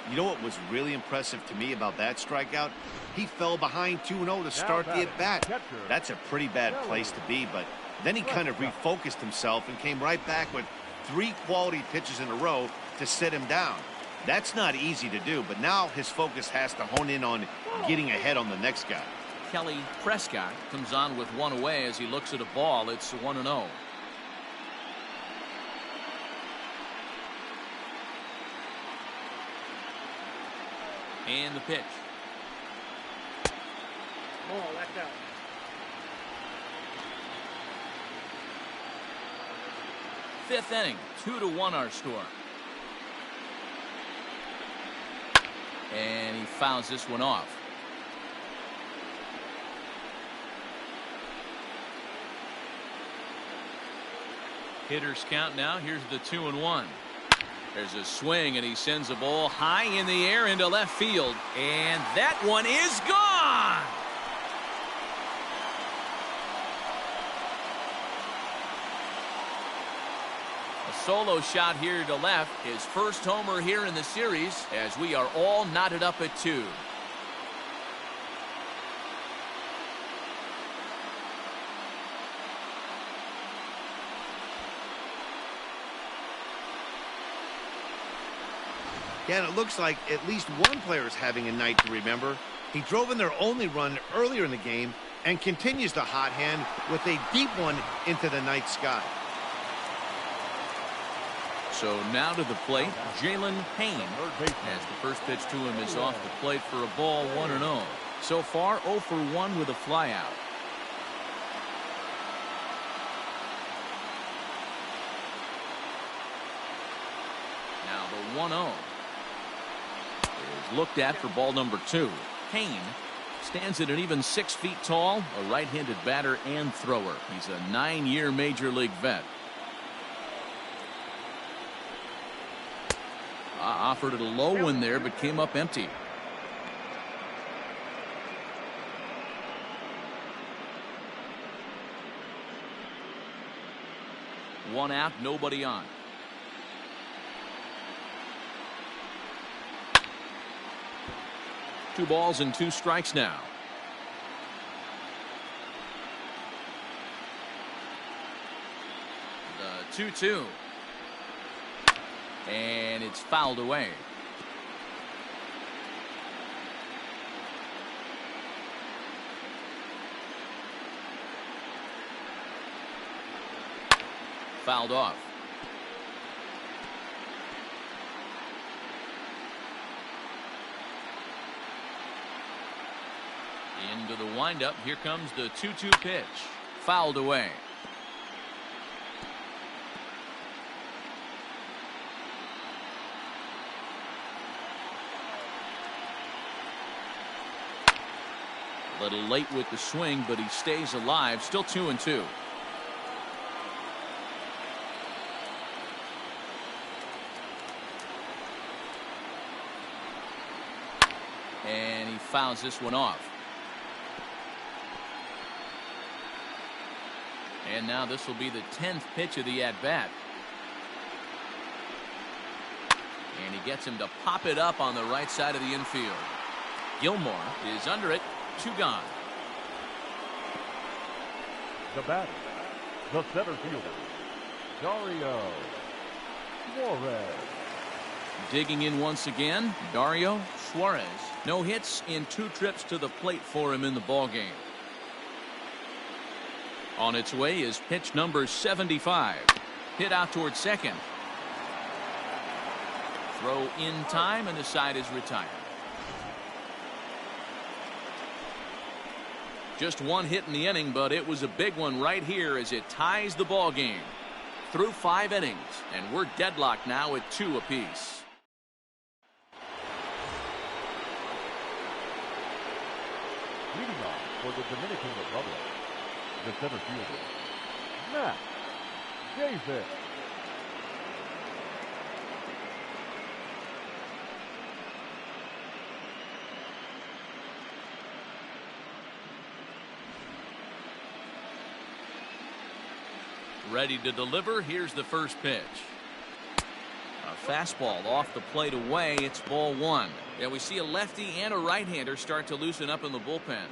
You know what was really impressive to me about that strikeout? He fell behind 2-0 to start the at-bat. That's a pretty bad place to be, but then he kind of refocused himself and came right back with 3 quality pitches in a row to sit him down. That's not easy to do, but now his focus has to hone in on getting ahead on the next guy. Kelly Prescott comes on with one away as he looks at a ball. It's 1-0. And the pitch. Ball, that's out. Fifth inning, 2-1 our score. And he fouls this one off. Hitters count now. Here's the 2-1. There's a swing, and he sends a ball high in the air into left field. And that one is gone. A solo shot here to left. His first homer here in the series as we are all knotted up at 2. Yeah, and it looks like at least one player is having a night to remember. He drove in their only run earlier in the game and continues the hot hand with a deep one into the night sky. So now to the plate, Jalen Payne, as the first pitch to him is off the plate for a ball, 1-0. So far 0 for 1 with a flyout. Now the 1-0 is looked at for ball number 2. Payne stands at an even 6 feet tall, a right-handed batter and thrower. He's a 9-year major league vet. Offered it a low one there, but came up empty. One out, nobody on. Two balls and 2 strikes now. The 2-2. And it's fouled away. Fouled off. Into the windup. Here comes the 2-2 pitch. Fouled away. A little late with the swing, but he stays alive. Still 2-2. And he fouls this one off. And now this will be the 10th pitch of the at-bat. And he gets him to pop it up on the right side of the infield. Gilmore is under it. 2 gone. The batter, the center fielder, Dario Suarez. Digging in once again, Dario Suarez. No hits in 2 trips to the plate for him in the ballgame. On its way is pitch number 75. Hit out towards second. Throw in time, and the side is retired. Just 1 hit in the inning, but it was a big one right here as it ties the ball game. Through 5 innings, and we're deadlocked now at 2 apiece. Leading off for the Dominican Republic, the center fielder, Matt Davis. Ready to deliver. Here's the first pitch. A fastball off the plate away. It's ball 1. And we see a lefty and a right-hander start to loosen up in the bullpen.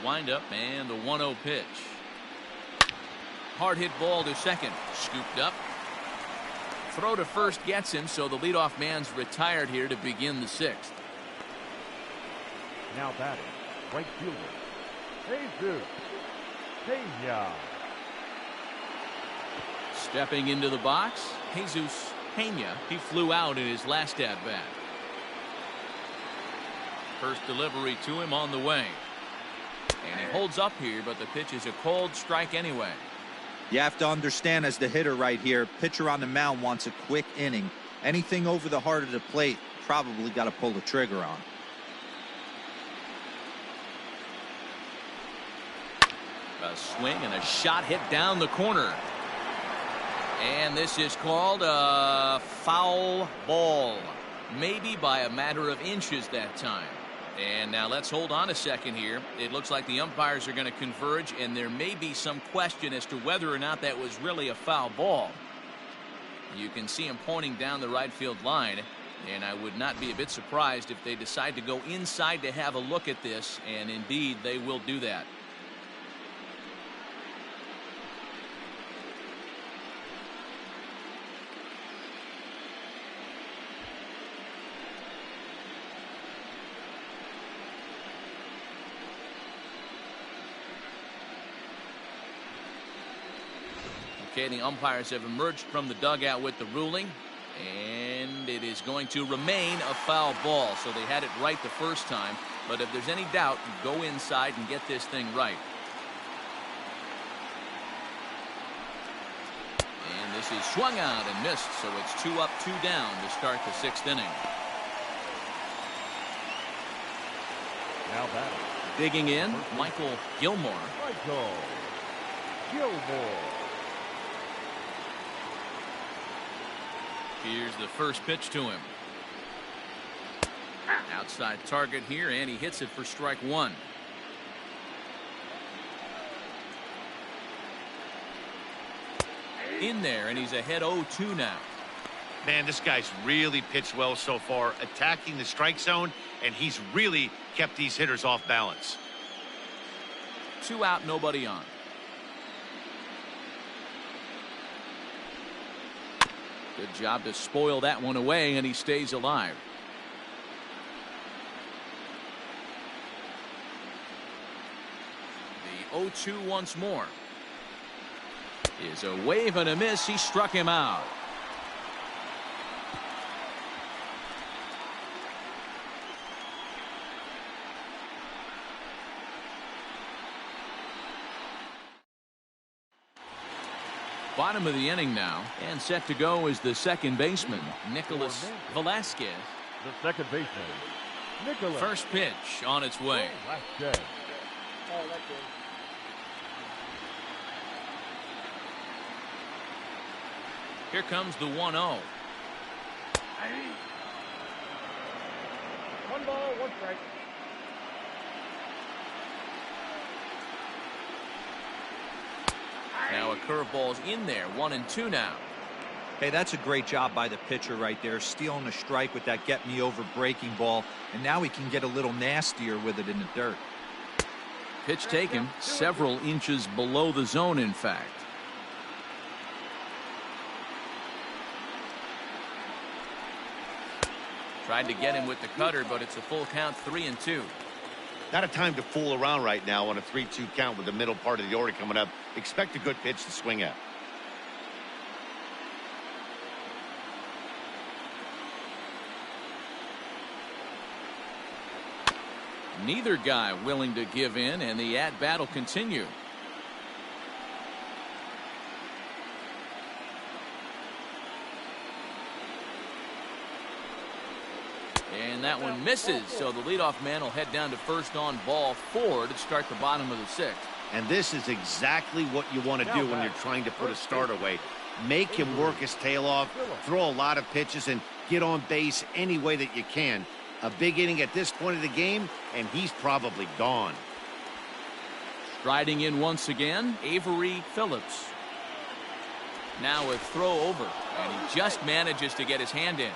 windup and the 1-0 pitch. Hard hit ball to second. Scooped up. Throw to first gets him, so the leadoff man's retired here to begin the 6th. Now batting, right fielder, Jesus Pena. Stepping into the box, Jesus Pena. He flew out in his last at bat. First delivery to him on the way. And he holds up here, but the pitch is a cold strike anyway. You have to understand, as the hitter right here, pitcher on the mound wants a quick inning. Anything over the heart of the plate, probably got to pull the trigger on. A swing and a shot hit down the corner. And this is called a foul ball. Maybe by a matter of inches that time. And now let's hold on a second here. It looks like the umpires are going to converge, and there may be some question as to whether or not that was really a foul ball. You can see him pointing down the right field line, and I would not be a bit surprised if they decide to go inside to have a look at this, and indeed they will do that. Okay, the umpires have emerged from the dugout with the ruling, and it is going to remain a foul ball. So they had it right the first time, but if there's any doubt, go inside and get this thing right. And this is swung out and missed, so it's 2 up, 2 down to start the 6th inning. Now batting, Digging in, Michael Gilmore. Michael Gilmore. Here's the first pitch to him. Outside target here, and he hits it for strike 1. In there, and he's ahead 0-2 now. Man, this guy's really pitched well so far, attacking the strike zone, and he's really kept these hitters off balance. 2 out, nobody on. Good job to spoil that one away, and he stays alive. The 0-2 once more. Is a wave and a miss. He struck him out. Bottom of the inning now, and set to go is the second baseman, Nicholas Velasquez. The second baseman, Nicholas. First pitch on its way. Velasquez. Oh, that's good. Here comes the 1-0. 1 ball, 1 strike. Now a curveball's in there, 1-2 now. Hey, that's a great job by the pitcher right there, stealing a strike with that get-me-over breaking ball, and now he can get a little nastier with it in the dirt. Pitch taken several inches below the zone, in fact. Tried to get him with the cutter, but it's a full count, 3-2. Not a time to fool around right now on a 3-2 count with the middle part of the order coming up. Expect a good pitch to swing at. Neither guy willing to give in, and the at-bat will continue. And that one misses, so the leadoff man will head down to first on ball 4 to start the bottom of the 6th. And this is exactly what you want to do when you're trying to put a start away. Make him work his tail off, throw a lot of pitches, and get on base any way that you can. A big inning at this point of the game, and he's probably gone. Striding in once again, Avery Phillips. Now a throw over, and he just manages to get his hand in.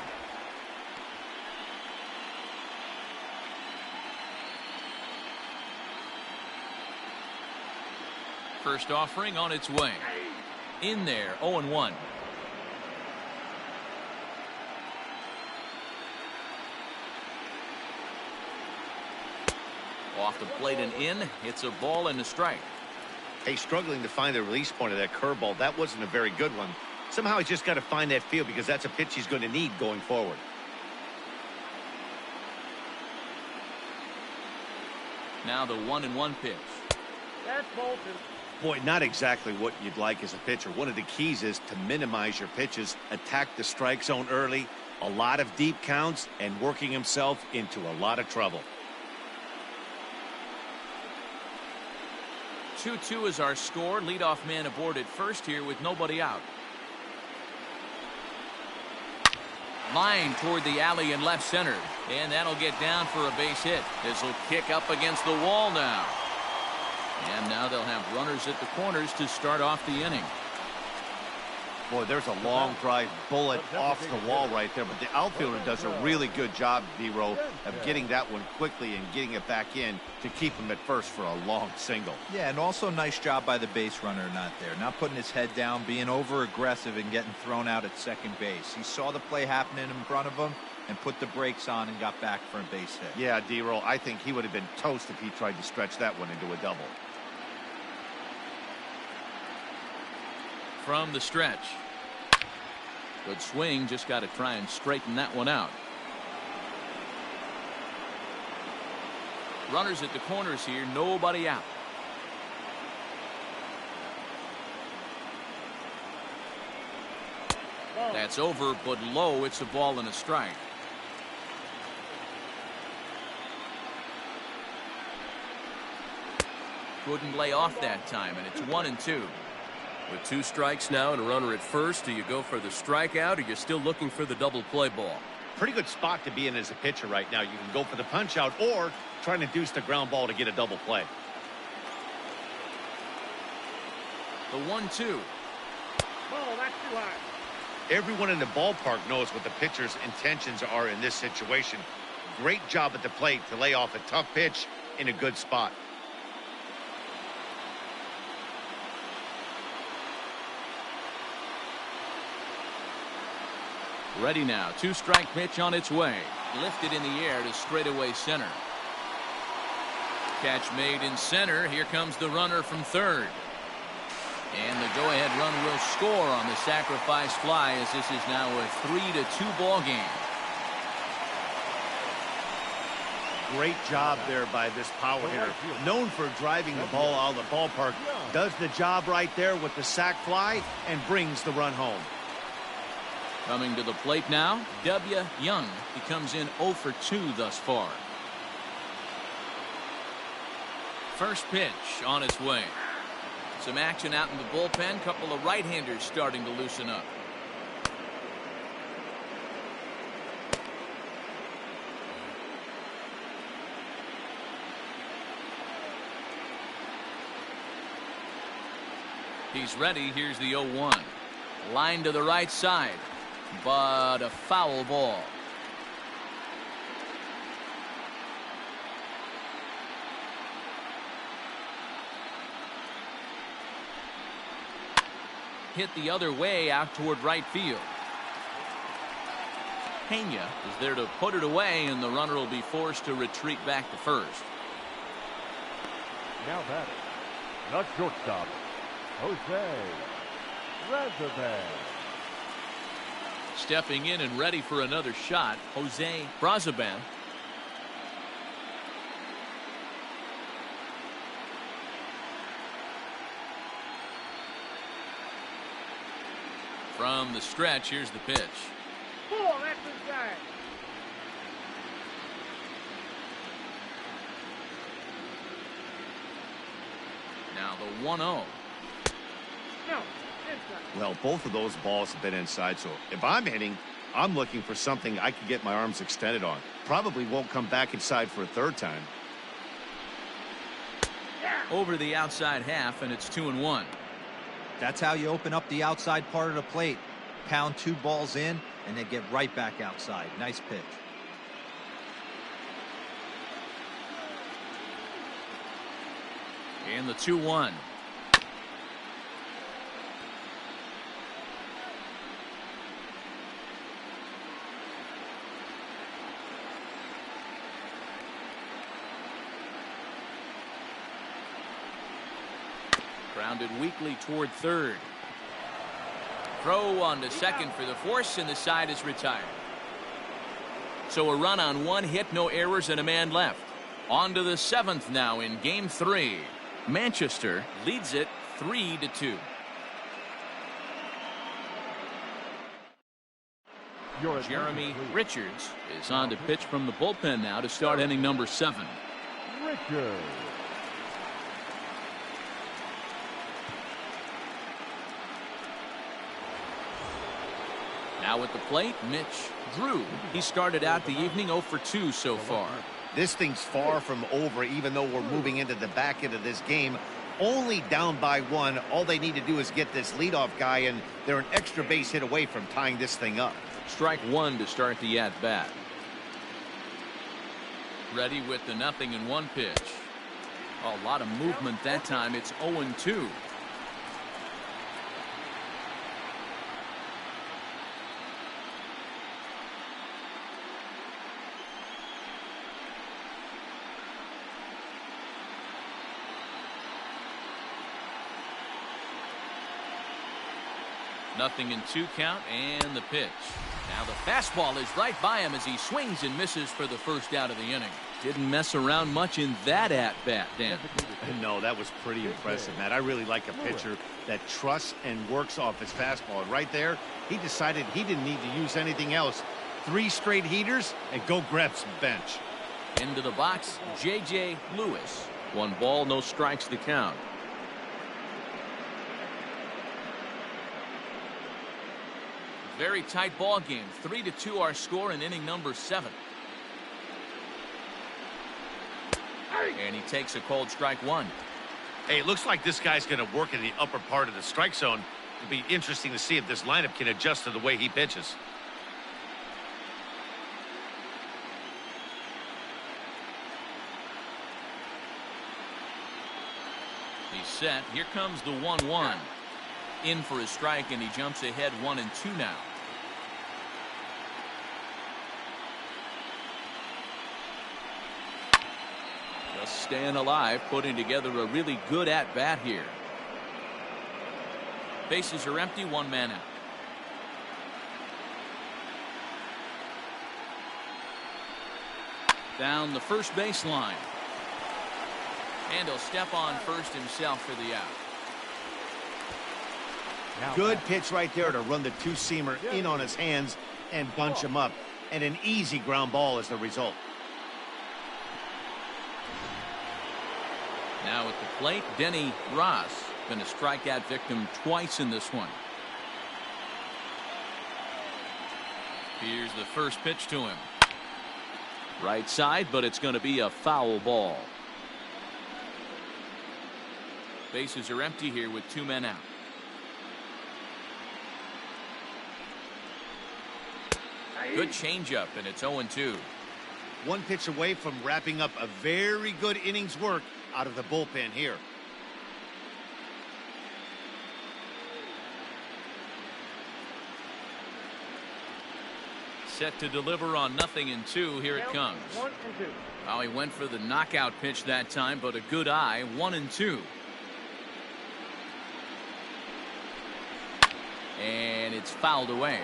First offering on its way. In there, 0-1. Off the plate and in. It's a ball and a strike. Hey, struggling to find the release point of that curveball. That wasn't a very good one. Somehow he's just got to find that feel because that's a pitch he's going to need going forward. Now the 1-1 pitch. That's Bolton. Boy, not exactly what you'd like as a pitcher. One of the keys is to minimize your pitches, attack the strike zone early, a lot of deep counts, and working himself into a lot of trouble. 2-2 is our score. Leadoff man aboard at first here with nobody out. Line toward the alley in left center. And that'll get down for a base hit. This will kick up against the wall now. And now they'll have runners at the corners to start off the inning. Boy, there's a long drive bullet off the wall right there. But the outfielder does a really good job, D-Row, of getting that one quickly and getting it back in to keep him at first for a long single. Yeah, and also nice job by the base runner not there. Not putting his head down, being over-aggressive and getting thrown out at second base. He saw the play happening in front of him and put the brakes on and got back for a base hit. Yeah, D-Row, I think he would have been toast if he tried to stretch that one into a double. From the stretch. Good swing, just got to try and straighten that one out. Runners at the corners here, nobody out. That's over, but low. It's a ball and a strike. Couldn't lay off that time, and it's 1-2. With 2 strikes now and a runner at first, do you go for the strikeout or you're still looking for the double play ball? Pretty good spot to be in as a pitcher right now. You can go for the punch out or trying to deuce the ground ball to get a double play. The 1-2. Oh, that's too high. Everyone in the ballpark knows what the pitcher's intentions are in this situation. Great job at the plate to lay off a tough pitch in a good spot. Ready now. 2-strike pitch on its way. Lifted in the air to straightaway center. Catch made in center. Here comes the runner from third. And the go-ahead run will score on the sacrifice fly as this is now a 3-2 ball game. Great job there by this power hitter. Known for driving the ball out of the ballpark. Does the job right there with the sac fly and brings the run home. Coming to the plate now, W. Young. He comes in 0 for 2 thus far. First pitch on its way. Some action out in the bullpen. Couple of right-handers starting to loosen up. He's ready. Here's the 0-1. Line to the right side, but a foul ball. Hit the other way out toward right field. Pena is there to put it away, and the runner will be forced to retreat back to first. Now batting, the shortstop, Jose Brazoban. Stepping in and ready for another shot, Jose Brazoban. From the stretch, here's the pitch. Oh, that's inside. Now the 1-0. No, inside. Well, both of those balls have been inside, so if I'm hitting, I'm looking for something I can get my arms extended on. Probably won't come back inside for a third time. Over the outside half, and it's 2-1. That's how you open up the outside part of the plate. Pound 2 balls in and then get right back outside. Nice pitch. And the 2-1. Grounded weakly toward third. Throw on to second for the force, and the side is retired. So a run on one hit, no errors, and a man left. On to the seventh now in game 3. Manchester leads it 3-2. Jeremy Richards is on to pitch from the bullpen now to start inning number 7. Richards. Now at the plate, Mitch Drew. He started out the evening 0 for 2 so far. This thing's far from over, even though we're moving into the back end of this game. Only down by 1. All they need to do is get this leadoff guy, and they're an extra base hit away from tying this thing up. Strike 1 to start the at-bat. Ready with the 0-1 pitch. A lot of movement that time. It's 0-2. Nothing in 2 count, and the pitch. Now the fastball is right by him as he swings and misses for the first out of the inning. Didn't mess around much in that at-bat, Dan. No, that was pretty impressive, Matt. I really like a pitcher that trusts and works off his fastball. And right there, he decided he didn't need to use anything else. 3 straight heaters, and go grab some bench. Into the box, J.J. Lewis. 1 ball, no strikes to count. Very tight ball game. 3-2 our score in inning number 7. And he takes a cold strike 1. Hey, it looks like this guy's going to work in the upper part of the strike zone. It'll be interesting to see if this lineup can adjust to the way he pitches. He's set. Here comes the 1-1. In for his strike, and he jumps ahead 1-2 now. Just staying alive, putting together a really good at-bat here. Bases are empty, 1 man out. Down the first baseline. And he'll step on first himself for the out. Good pitch right there to run the 2-seamer in on his hands and bunch him up. And an easy ground ball is the result. Now at the plate, Denny Ross. Been a strikeout victim twice in this one. Here's the first pitch to him. Right side, but it's going to be a foul ball. Bases are empty here with 2 men out. Good changeup, and it's 0-2. 1 pitch away from wrapping up a very good innings work out of the bullpen here. Set to deliver on 0-2. Here it comes. 1-2. Well, he went for the knockout pitch that time, but a good eye. 1-2. And it's fouled away.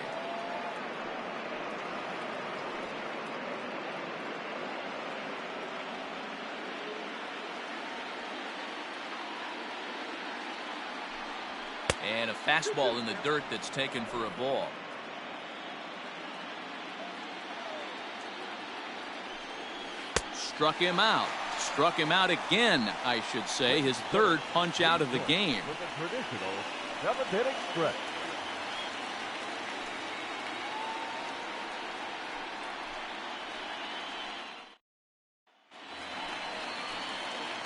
And a fastball in the dirt that's taken for a ball. Struck him out. Struck him out again, I should say. His 3rd punch out of the game. With a traditional 7th-inning stretch.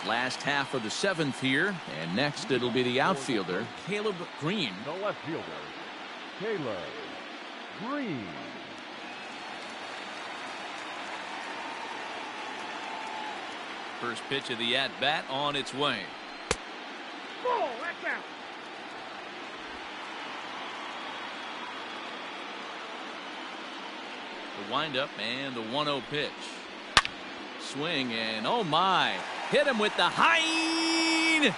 Last half of the 7th here, and next it'll be the outfielder, Caleb Green. The left fielder, Caleb Green. First pitch of the at-bat on its way. Ball, that's out. The windup and the 1-0 pitch. Swing, and oh my. Hit him with the high.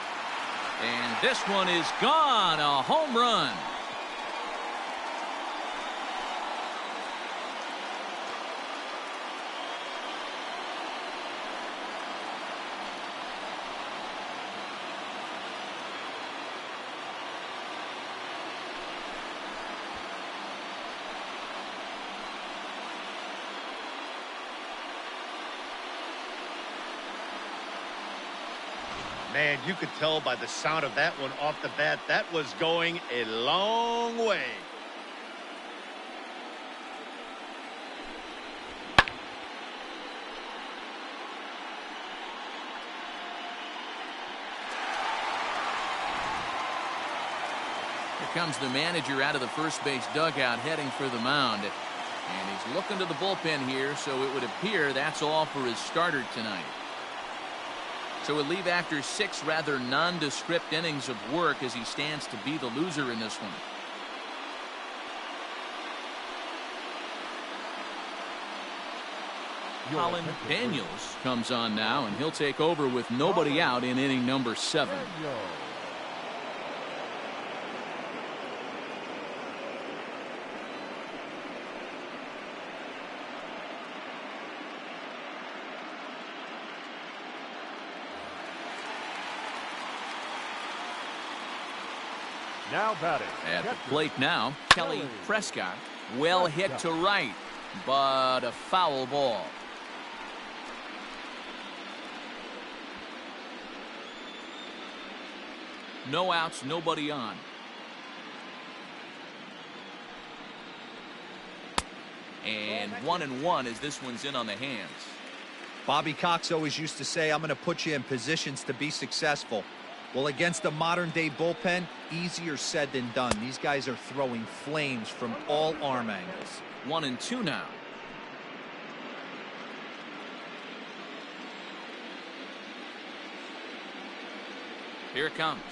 And this one is gone. A home run. Man, you could tell by the sound of that one off the bat, that was going a long way. Here comes the manager out of the first base dugout heading for the mound. And he's looking to the bullpen here, so it would appear that's all for his starter tonight. So we'll leave after 6 rather nondescript innings of work as he stands to be the loser in this one. Colin Daniels comes on now, and he'll take over with nobody out in inning number 7. Now batting. At the plate now, Kelly Prescott. Well hit to right, but a foul ball. No outs, nobody on. And 1-1 as this one's in on the hands. Bobby Cox always used to say, I'm going to put you in positions to be successful. Well, against a modern-day bullpen, easier said than done. These guys are throwing flames from all arm angles. 1-2 now. Here it comes.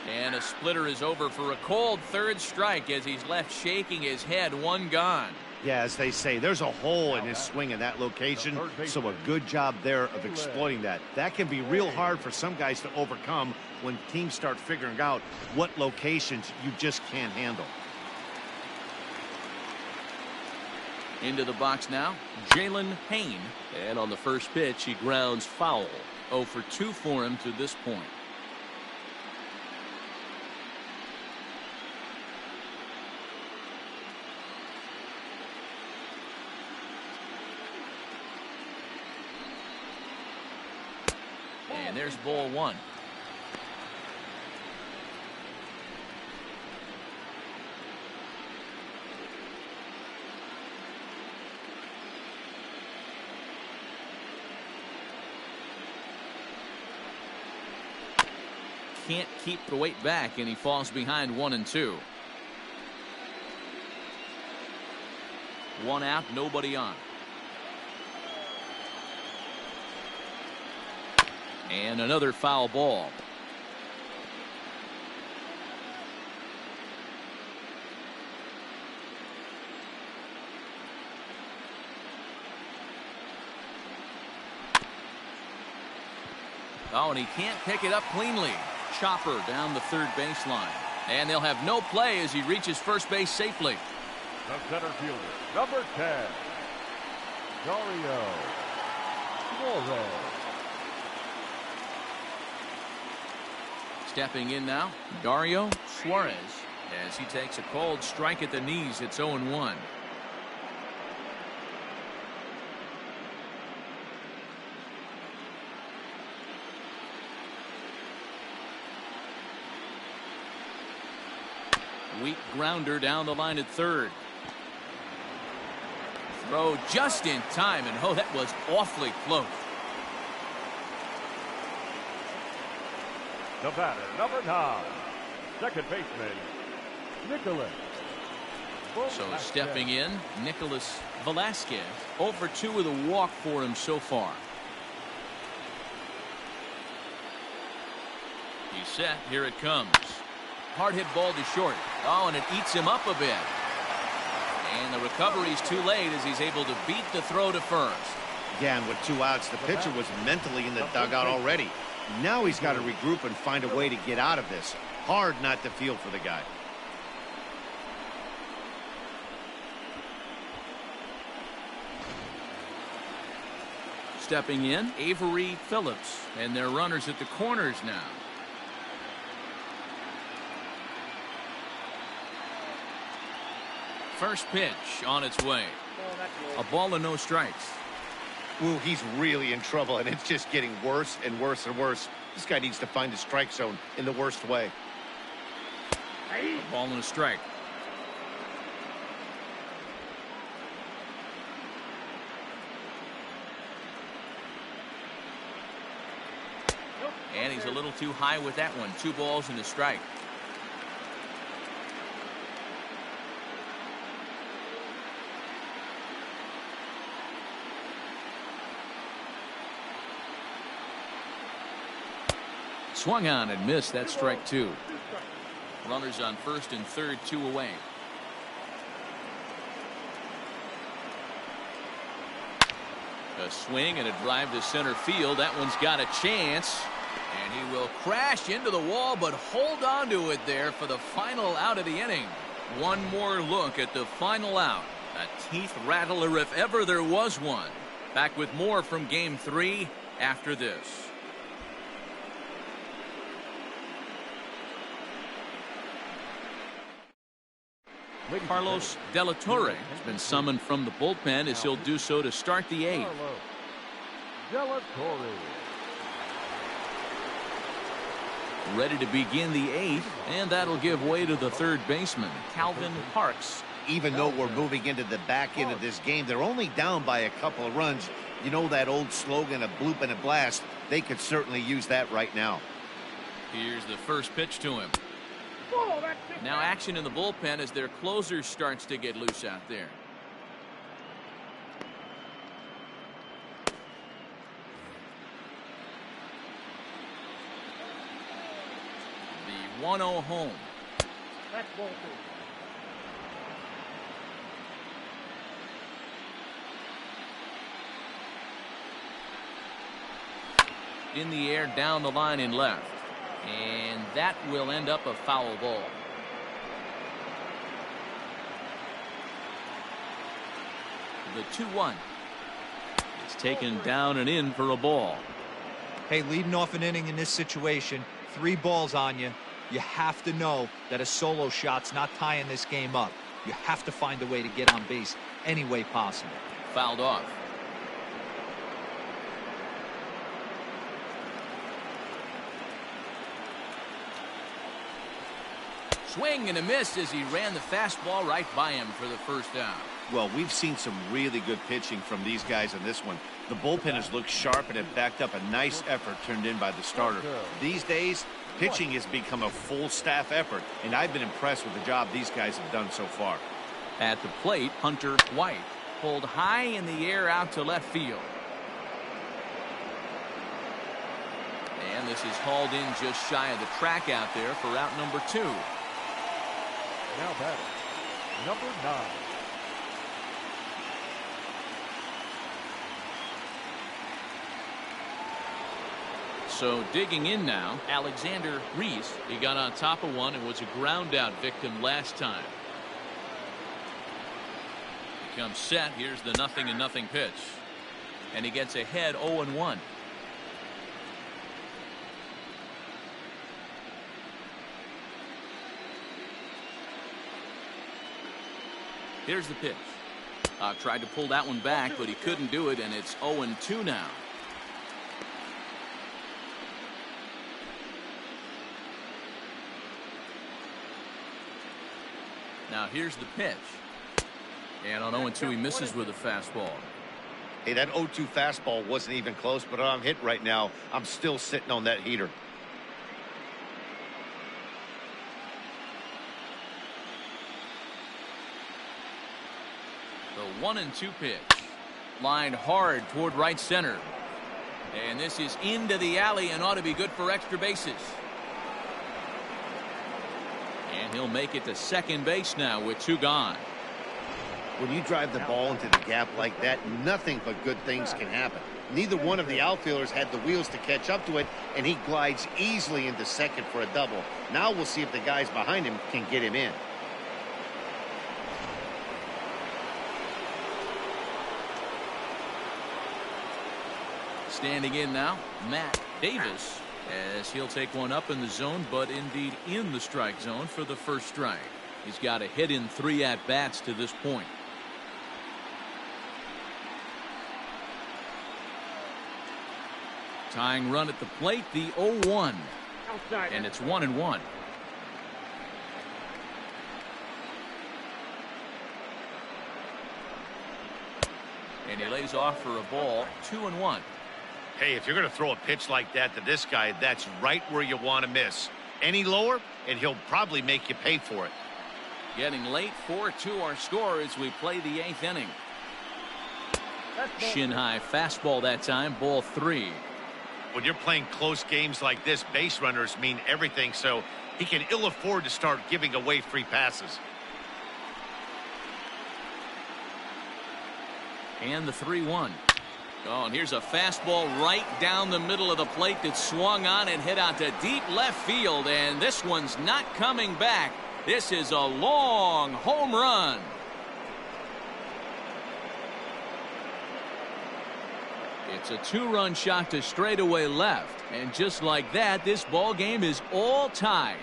And a splitter is over for a cold third strike as he's left shaking his head. One gone. Yeah, as they say, there's a hole in his swing in that location, so a good job there of exploiting that. That can be real hard for some guys to overcome when teams start figuring out what locations you just can't handle. Into the box now, Jalen Payne. And on the first pitch, he grounds foul. 0 for 2 for him to this point. And there's ball 1. Can't keep the weight back, and he falls behind 1-2. 1 out, nobody on. And another foul ball. Oh, and he can't pick it up cleanly. Chopper down the third baseline. And they'll have no play as he reaches first base safely. The center fielder, number 10, Dario Suarez. Stepping in now, Dario Suarez, as he takes a cold strike at the knees. It's 0-1. Weak grounder down the line at third. Throw just in time, and oh, that was awfully close. The batter, number 9, second baseman, Nicholas. So stepping in, Nicholas Velasquez. 0 for 2 with a walk for him so far. He's set. Here it comes. Hard hit ball to short. Oh, and it eats him up a bit. And the recovery's too late as he's able to beat the throw to first. Yeah, and with 2 outs, the pitcher was mentally in the dugout already. Now he's got to regroup and find a way to get out of this. Hard not to feel for the guy. Stepping in, Avery Phillips, and their runners at the corners now. First pitch on its way. A ball and no strikes. Ooh, he's really in trouble, and it's just getting worse and worse and worse. This guy needs to find the strike zone in the worst way. A ball and a strike. And he's a little too high with that one. 2 balls and a strike. Swung on and missed. That strike 2. Runners on first and third, 2 away. A swing and a drive to center field. That one's got a chance. And he will crash into the wall, but hold on to it there for the final out of the inning. One more look at the final out. A teeth rattler if ever there was one. Back with more from Game 3 after this. Carlos De La Torre has been summoned from the bullpen as he'll do so to start the 8th. De La Torre. Ready to begin the 8th, and that'll give way to the third baseman, Calvin Parks. Even though we're moving into the back end of this game, they're only down by a couple of runs. You know that old slogan, a bloop and a blast. They could certainly use that right now. Here's the first pitch to him. Now action in the bullpen as their closer starts to get loose out there. The 1-0 home. That's ball 2. In the air down the line in left. And that will end up a foul ball. The 2-1. It's taken down and in for a ball. Hey, leading off an inning in this situation, 3 balls on you. You have to know that a solo shot's not tying this game up. You have to find a way to get on base any way possible. Fouled off. Swing and a miss as he ran the fastball right by him for the first down. Well, we've seen some really good pitching from these guys in this one. The bullpen has looked sharp and have backed up a nice effort turned in by the starter. These days, pitching has become a full staff effort, and I've been impressed with the job these guys have done so far. At the plate, Hunter White pulled high in the air out to left field. And this is hauled in just shy of the track out there for out number 2. Now batting, number 9. So digging in now, Alexander Reese. He got on top of one and was a ground out victim last time. He comes set. Here's the 0-0 pitch. And he gets ahead 0-1. Here's the pitch. Tried to pull that one back, but he couldn't do it, and it's 0-2 now. Now here's the pitch. And on 0-2 he misses with a fastball. Hey, that 0-2 fastball wasn't even close, but I'm hit right now. I'm still sitting on that heater. The 1-2 pitch. Lined hard toward right center. And this is into the alley and ought to be good for extra bases. And he'll make it to second base now with 2 gone. When you drive the ball into the gap like that, nothing but good things can happen. Neither one of the outfielders had the wheels to catch up to it, and he glides easily into second for a double. Now we'll see if the guys behind him can get him in. Standing in now, Matt Davis, as he'll take one up in the zone, but indeed in the strike zone for the first strike. He's got a hit in 3 at-bats to this point. Tying run at the plate, the 0-1. Outside. And it's 1-1. And he lays off for a ball, 2-1. Hey, if you're going to throw a pitch like that to this guy, that's right where you want to miss. Any lower, and he'll probably make you pay for it. Getting late, 4-2 our score as we play the 8th inning. Shin high fastball that time, ball 3. When you're playing close games like this, base runners mean everything, so he can ill afford to start giving away free passes. And the 3-1. Oh, and here's a fastball right down the middle of the plate that swung on and hit out to deep left field, and this one's not coming back. This is a long home run. It's a 2-run shot to straightaway left, and just like that, this ball game is all tied.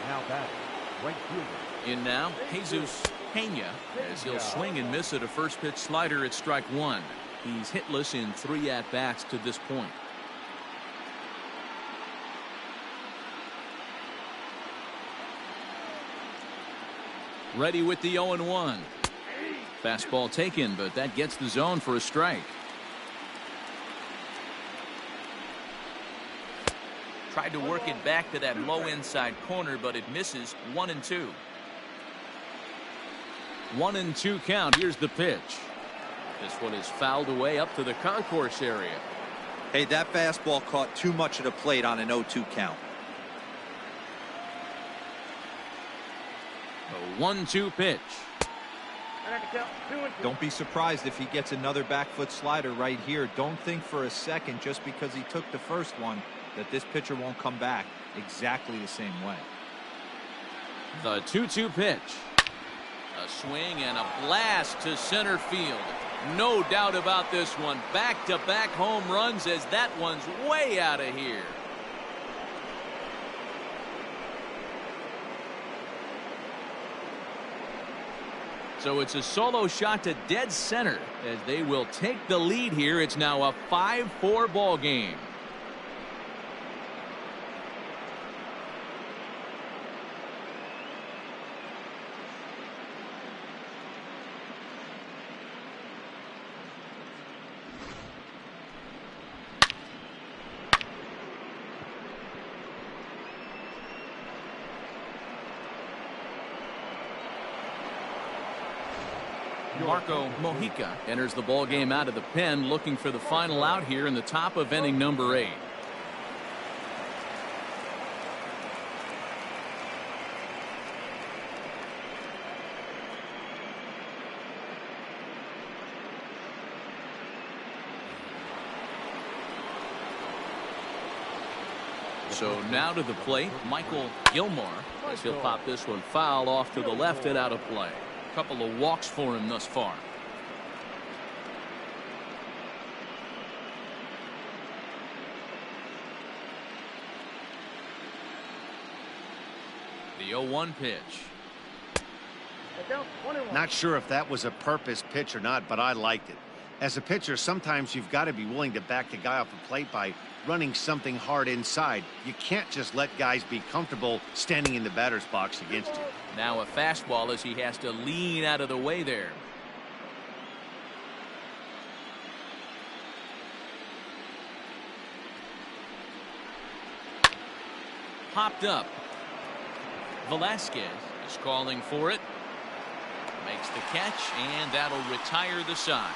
Now batting, right fielder. In now, Jesus Pena, as he'll swing and miss at a first pitch slider at strike 1. He's hitless in 3 at-bats to this point. Ready with the 0-1. Fastball taken, but that gets the zone for a strike. Tried to work it back to that low inside corner, but it misses. 1-2. 1-2 count. Here's the pitch. This one is fouled away up to the concourse area. Hey, that fastball caught too much of the plate on an 0-2 count. A 1-2 pitch. Don't be surprised if he gets another back foot slider right here. Don't think for a second, just because he took the first one, that this pitcher won't come back exactly the same way. The 2-2 pitch. A swing and a blast to center field. No doubt about this one. Back-to-back home runs, as that one's way out of here. So it's a solo shot to dead center as they will take the lead here. It's now a 5-4 ball game. Marco Mojica enters the ball game out of the pen, looking for the final out here in the top of inning number 8. So now to the plate, Michael Gilmore, as he'll pop this one foul off to the left and out of play. Couple of walks for him thus far. The 0-1 pitch. Not sure if that was a purpose pitch or not, but I liked it. As a pitcher, sometimes you've got to be willing to back the guy off the plate by running something hard inside. You can't just let guys be comfortable standing in the batter's box against you. Now a fastball as he has to lean out of the way there. popped up. Velasquez is calling for it. Makes the catch, and that'll retire the side.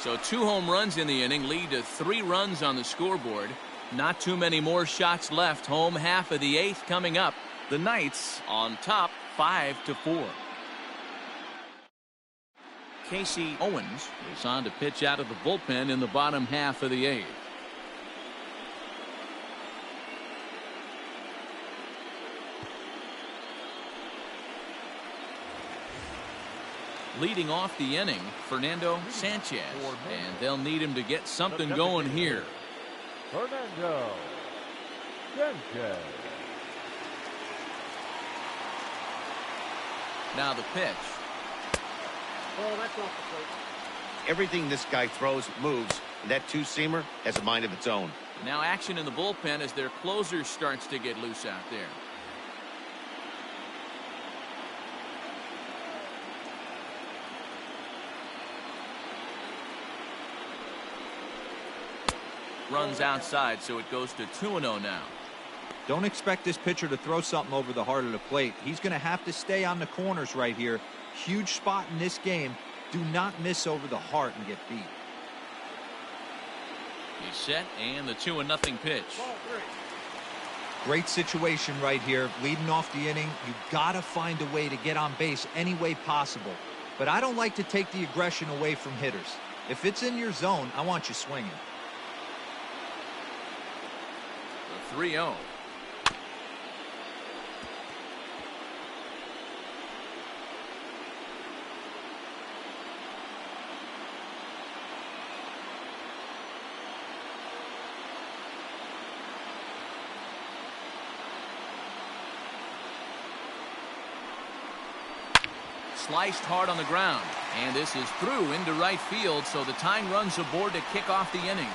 So 2 home runs in the inning lead to 3 runs on the scoreboard. Not too many more shots left. Home half of the 8th coming up. The Knights on top 5-4. Casey Owens is on to pitch out of the bullpen in the bottom half of the 8th. Leading off the inning, Fernando Sanchez, and they'll need him to get something going here. Fernando Sanchez. Now the pitch. Oh, that's off the plate. Everything this guy throws moves, and that two-seamer has a mind of its own. Now action in the bullpen as their closer starts to get loose out there. Runs outside, so it goes to 2-0 now. Don't expect this pitcher to throw something over the heart of the plate. He's going to have to stay on the corners right here. Huge spot in this game. Do not miss over the heart and get beat. He's set, and the 2-0 pitch. Great situation right here. Leading off the inning, you got to find a way to get on base any way possible. But I don't like to take the aggression away from hitters. If it's in your zone, I want you swinging. 3-0. Sliced hard on the ground, and this is through into right field, so the tying runs aboard to kick off the inning.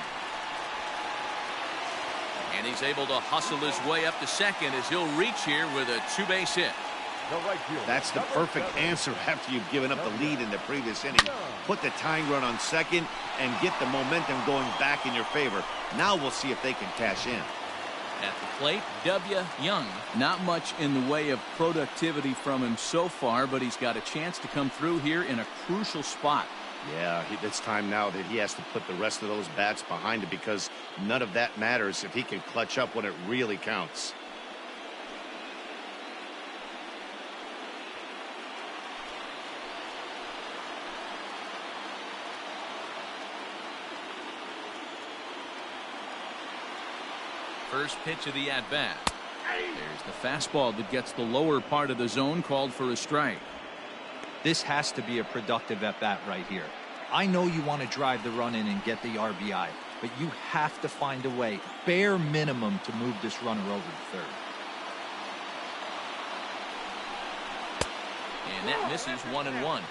And he's able to hustle his way up to second as he'll reach here with a 2-base hit. That's the perfect answer after you've given up the lead in the previous inning. Put the tying run on second and get the momentum going back in your favor. Now we'll see if they can cash in. At the plate, W. Young. Not much in the way of productivity from him so far, but he's got a chance to come through here in a crucial spot. Yeah, it's time now that he has to put the rest of those bats behind it, because none of that matters if he can clutch up when it really counts. First pitch of the at-bat. There's the fastball that gets the lower part of the zone, called for a strike. This has to be a productive at-bat right here. I know you want to drive the run in and get the RBI, but you have to find a way, bare minimum, to move this runner over to third. And that misses 1-1.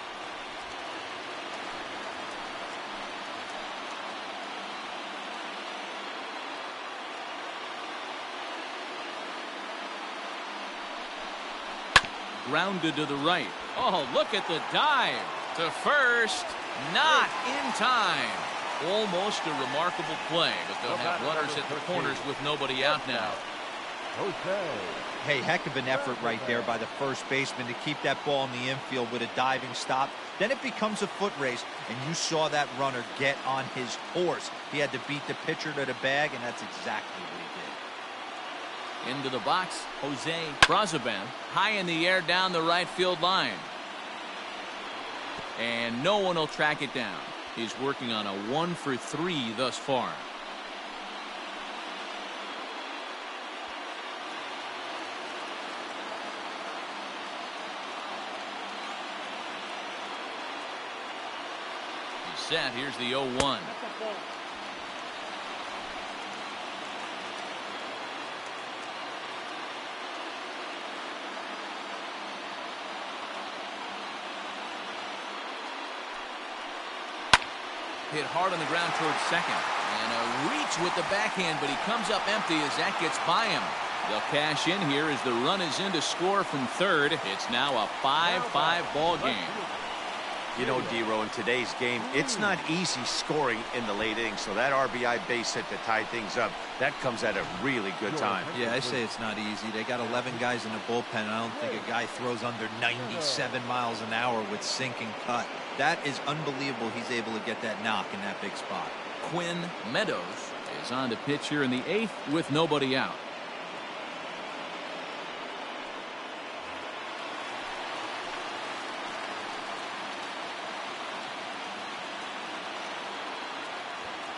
Grounded to the right. Oh, look at the dive to first. Not in time. Almost a remarkable play, but they'll have runners at the corners with nobody out now. Hey, heck of an effort right there by the first baseman to keep that ball in the infield with a diving stop. Then it becomes a foot race, and you saw that runner get on his horse. He had to beat the pitcher to the bag, and that's exactly what he did. Into the box, Jose Brazaban, high in the air down the right field line. And no one will track it down. He's working on a 1-for-3 thus far. He's set. Here's the 0-1. Hit hard on the ground towards second. And a reach with the backhand, but he comes up empty as that gets by him. They'll cash in here as the run is in to score from third. It's now a 5-5 ball game. You know, D-Row, in today's game, it's not easy scoring in the late innings, so that RBI base hit to tie things up, that comes at a really good time. Yeah, I say it's not easy. They got 11 guys in the bullpen. I don't think a guy throws under 97 miles an hour with sinking cut. That is unbelievable he's able to get that knock in that big spot. Quinn Meadows is on to pitch here in the 8th with nobody out.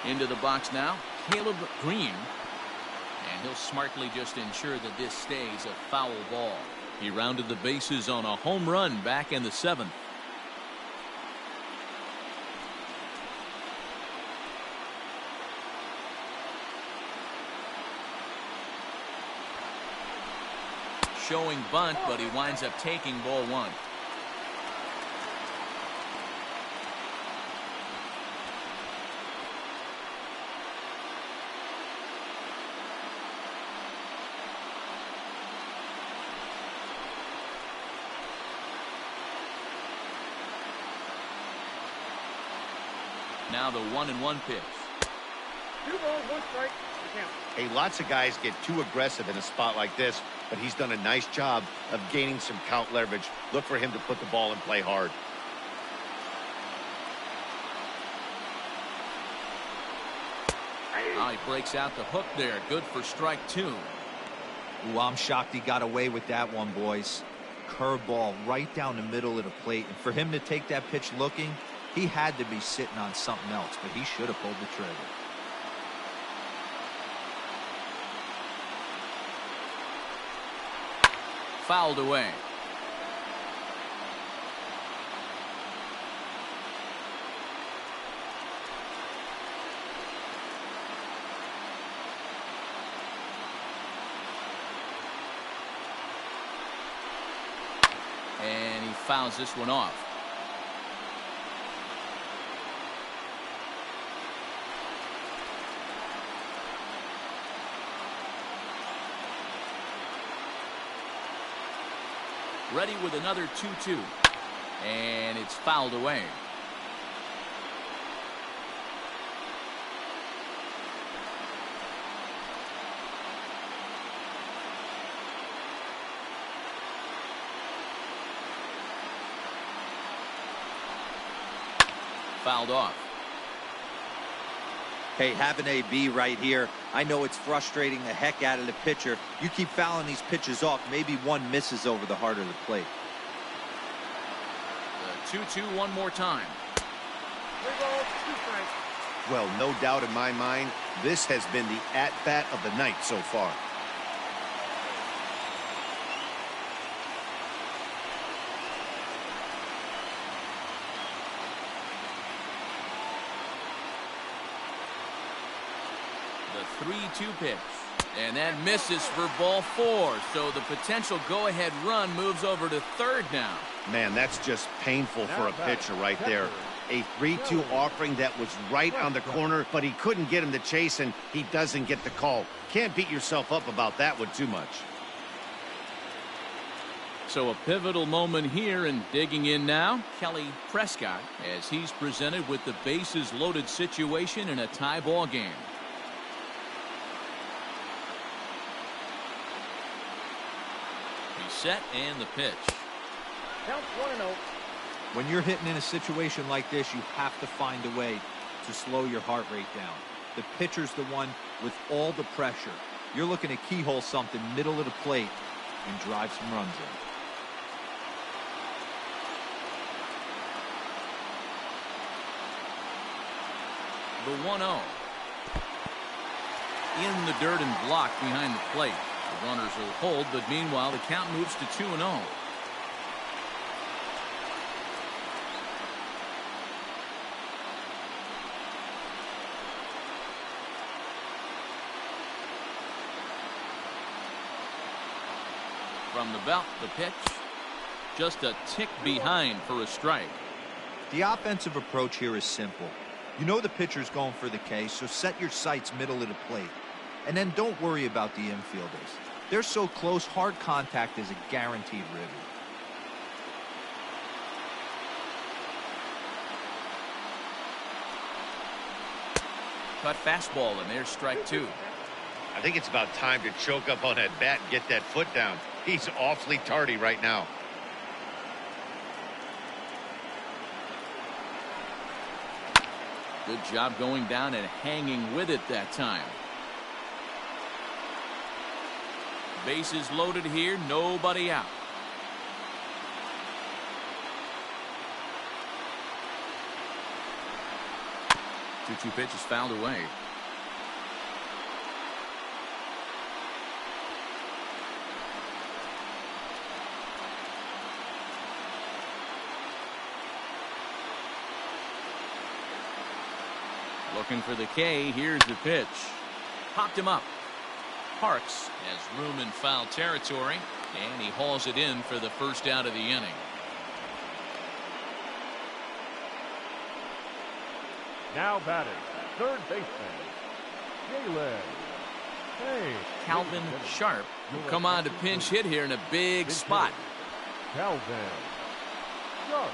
Into the box now, Caleb Green. And he'll smartly just ensure that this stays a foul ball. He rounded the bases on a home run back in the 7th. Showing bunt, but he winds up taking ball 1. Now the 1-1 pitch. 2 balls, 1 strike. The count. Hey, lots of guys get too aggressive in a spot like this, but he's done a nice job of gaining some count leverage. Look for him to put the ball in play hard. Oh, he breaks out the hook there. Good for strike 2. Ooh, I'm shocked he got away with that one, boys. Curveball right down the middle of the plate. And for him to take that pitch looking, he had to be sitting on something else, but he should have pulled the trigger. Fouled away. And he fouls this one off. Ready with another 2-2. And it's fouled away. Fouled off. Hey, have an AB right here. I know it's frustrating the heck out of the pitcher. You keep fouling these pitches off, maybe one misses over the heart of the plate. The 2-2 one more time. 3 balls, 2 strikes. Well, no doubt in my mind, this has been the at-bat of the night so far. The 3-2 pitch. And that misses for ball 4. So the potential go-ahead run moves over to third now. Man, that's just painful for a pitcher right there. A 3-2 offering that was right on the corner, but he couldn't get him to chase, and he doesn't get the call. Can't beat yourself up about that one too much. So a pivotal moment here, and digging in now, Kelly Prescott, as he's presented with the bases loaded situation in a tie ball game. He's set, and the pitch. Count 1-0. When you're hitting in a situation like this, you have to find a way to slow your heart rate down. The pitcher's the one with all the pressure. You're looking to keyhole something middle of the plate and drive some runs in. The 1-0. In the dirt and blocked behind the plate. The runners will hold, but meanwhile the count moves to 2-0. From the belt, the pitch. Just a tick behind for a strike. The offensive approach here is simple. You know the pitcher's going for the K, so set your sights middle of the plate. And then don't worry about the infielders. They're so close, hard contact is a guaranteed ribby. Cut fastball, and there's strike two. I think it's about time to choke up on that bat and get that foot down. He's awfully tardy right now. Good job going down and hanging with it that time. Bases loaded here, nobody out. 2-2 pitch is fouled away. Looking for the K. Here's the pitch. Popped him up. Parks has room in foul territory, and he hauls it in for the first out of the inning. Now batting, third baseman, GLB. Hey, Calvin Sharp will come on to pinch hit here in a big spot. Calvin Sharp.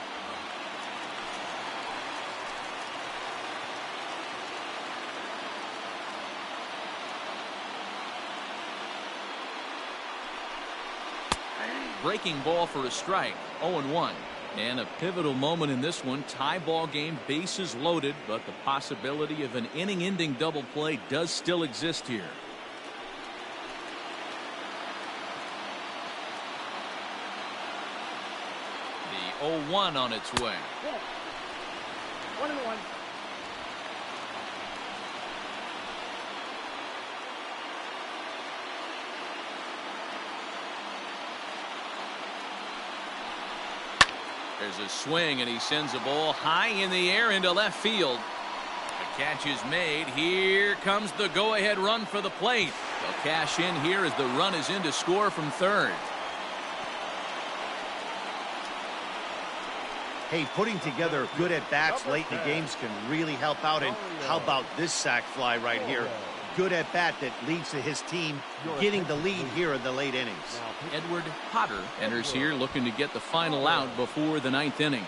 Breaking ball for a strike. 0-1. And a pivotal moment in this one. Tie ball game, bases loaded, but the possibility of an inning-ending double play does still exist here. The 0-1 on its way. 1-1. There's a swing, and he sends a ball high in the air into left field. The catch is made. Here comes the go-ahead run for the plate. They'll cash in here as the run is in to score from third. Hey, putting together good at-bats late in the games can really help out. And how about this sac fly right here? Good at-bat that leads to his team getting the lead here in the late innings. Edward Potter enters here looking to get the final out before the ninth inning.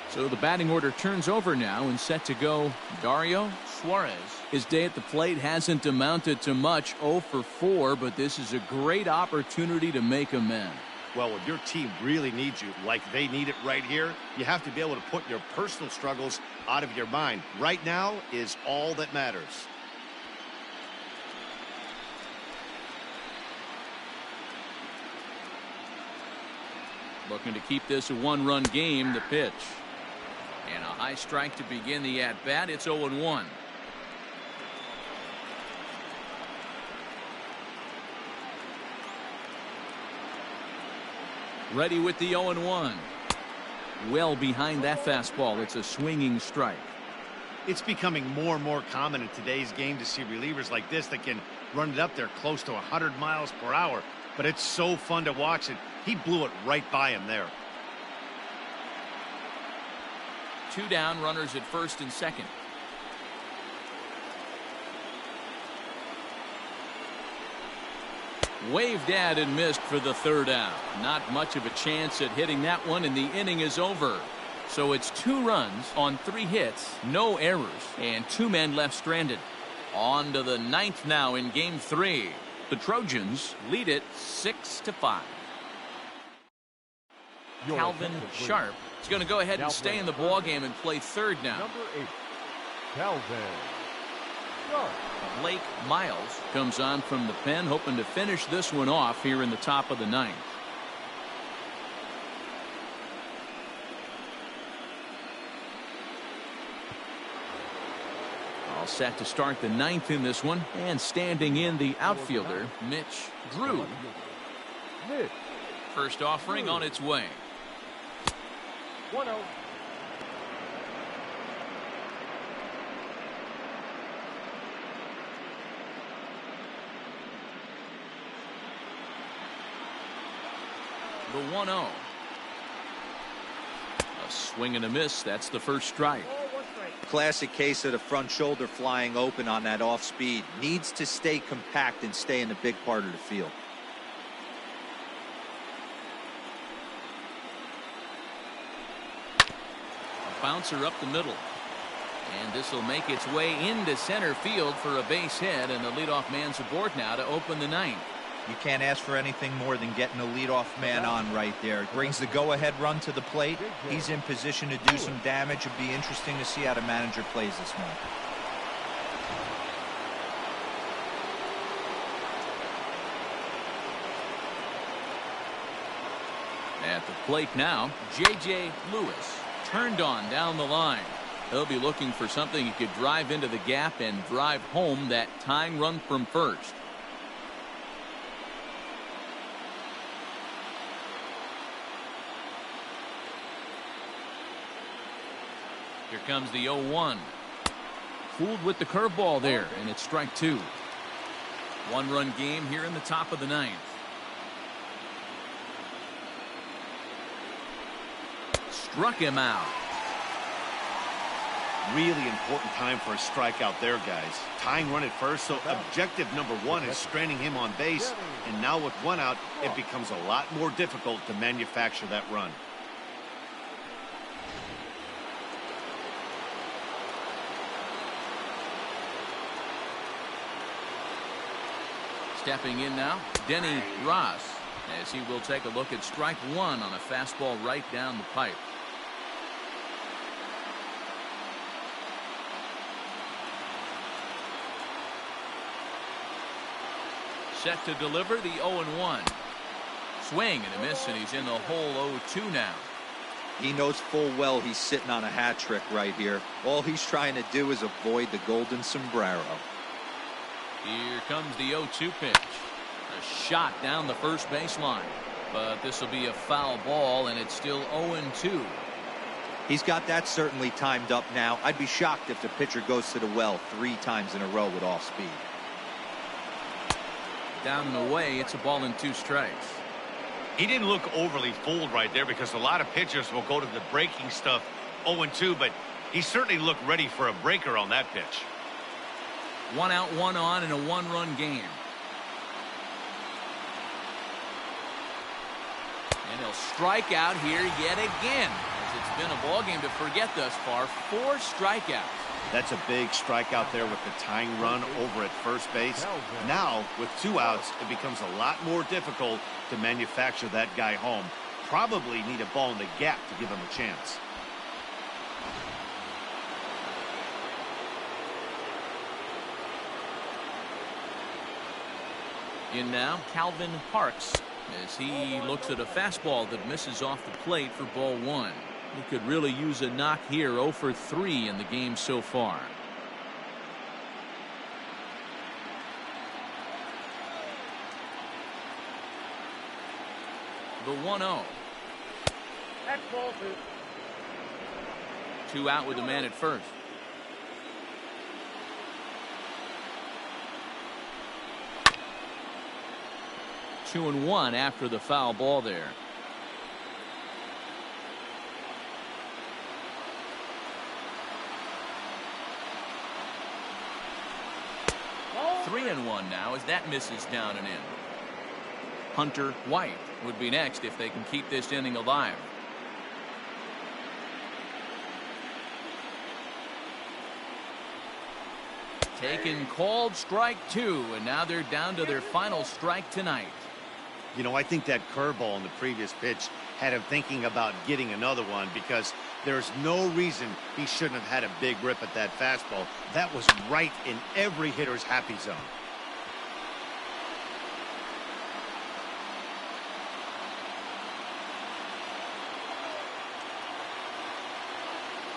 So the batting order turns over now and set to go. Dario Suarez. His day at the plate hasn't amounted to much. 0 for 4, but this is a great opportunity to make amends. Well, when your team really needs you, like they need it right here, you have to be able to put your personal struggles out of your mind. Right now is all that matters. Looking to keep this a one-run game. The pitch. And a high strike to begin the at-bat. It's 0-1. Ready with the 0-1. Well behind that fastball. It's a swinging strike. It's becoming more and more common in today's game to see relievers like this that can run it up there close to 100 miles per hour. But it's so fun to watch it. He blew it right by him there. 2 down, runners at first and second. Waved at and missed for the third out. Not much of a chance at hitting that one, and the inning is over. So it's 2 runs on 3 hits, no errors, and 2 men left stranded. On to the ninth now in game 3. The Trojans lead it 6-5. Calvin Sharp is going to go ahead and stay in the ball game and play third now. Number 8, Calvin Sharp. Blake Miles comes on from the pen, hoping to finish this one off here in the top of the ninth. All set to start the ninth in this one, and standing in the outfielder, Mitch Drew. Mitch. First offering on its way. 1-0. The 1-0. A swing and a miss. That's the first strike. Classic case of the front shoulder flying open on that off speed. Needs to stay compact and stay in the big part of the field. A bouncer up the middle. And this will make its way into center field for a base hit, and the leadoff man's aboard now to open the ninth. You can't ask for anything more than getting the leadoff man on right there. Brings the go-ahead run to the plate. He's in position to do some damage. It'd be interesting to see how the manager plays this one. At the plate now, J.J. Lewis turned on down the line. He'll be looking for something he could drive into the gap and drive home that tying run from first. Here comes the 0-1. Fooled with the curveball there, and it's strike two. One-run game here in the top of the ninth. Struck him out. Really important time for a strikeout there, guys. Tying run at first, so objective number one is straining him on base. And now with one out, it becomes a lot more difficult to manufacture that run. Stepping in now, Denny Ross, as he will take a look at strike one on a fastball right down the pipe. Set to deliver the 0-1. Swing and a miss, and he's in the hole 0-2 now. He knows full well he's sitting on a hat trick right here. All he's trying to do is avoid the golden sombrero. Here comes the 0-2 pitch. A shot down the first baseline. But this will be a foul ball, and it's still 0-2. He's got that certainly timed up now. I'd be shocked if the pitcher goes to the well 3 times in a row with off speed. Down and away, it's a ball and 2 strikes. He didn't look overly fooled right there because a lot of pitchers will go to the breaking stuff 0-2, but he certainly looked ready for a breaker on that pitch. 1 out, 1 on in a 1-run game. And he'll strike out here yet again, as it's been a ball game to forget thus far. 4 strikeouts. That's a big strikeout there with the tying run over at first base. Now, with 2 outs, it becomes a lot more difficult to manufacture that guy home. Probably need a ball in the gap to give him a chance. In now, Calvin Parks, as he looks at a fastball that misses off the plate for ball 1. He could really use a knock here. 0 for 3 in the game so far. The 1-0. That's ball 2. 2 out with the man at first. Two and 1 after the foul ball there. Ball 3-1 now as that misses down and in. Hunter White would be next if they can keep this inning alive. Taken, called, strike 2, and now they're down to their final strike tonight. You know, I think that curveball in the previous pitch had him thinking about getting another one because there's no reason he shouldn't have had a big rip at that fastball. That was right in every hitter's happy zone.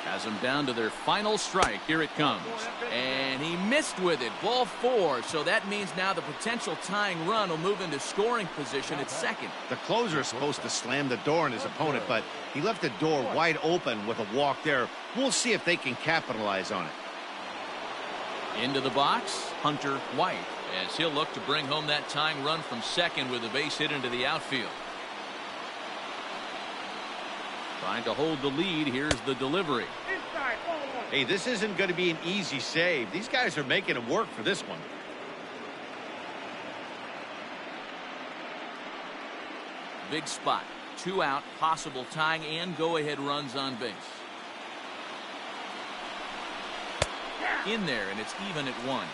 Has them down to their final strike. Here it comes. And he missed with it. Ball 4. So that means now the potential tying run will move into scoring position at second. The closer is supposed to slam the door on his opponent, but he left the door wide open with a walk there. We'll see if they can capitalize on it. Into the box, Hunter White, as he'll look to bring home that tying run from second with a base hit into the outfield. Trying to hold the lead. Here's the delivery. Hey, this isn't going to be an easy save. These guys are making him work for this one. Big spot. 2 out, possible tying and go-ahead runs on base. In there, and it's even at 1.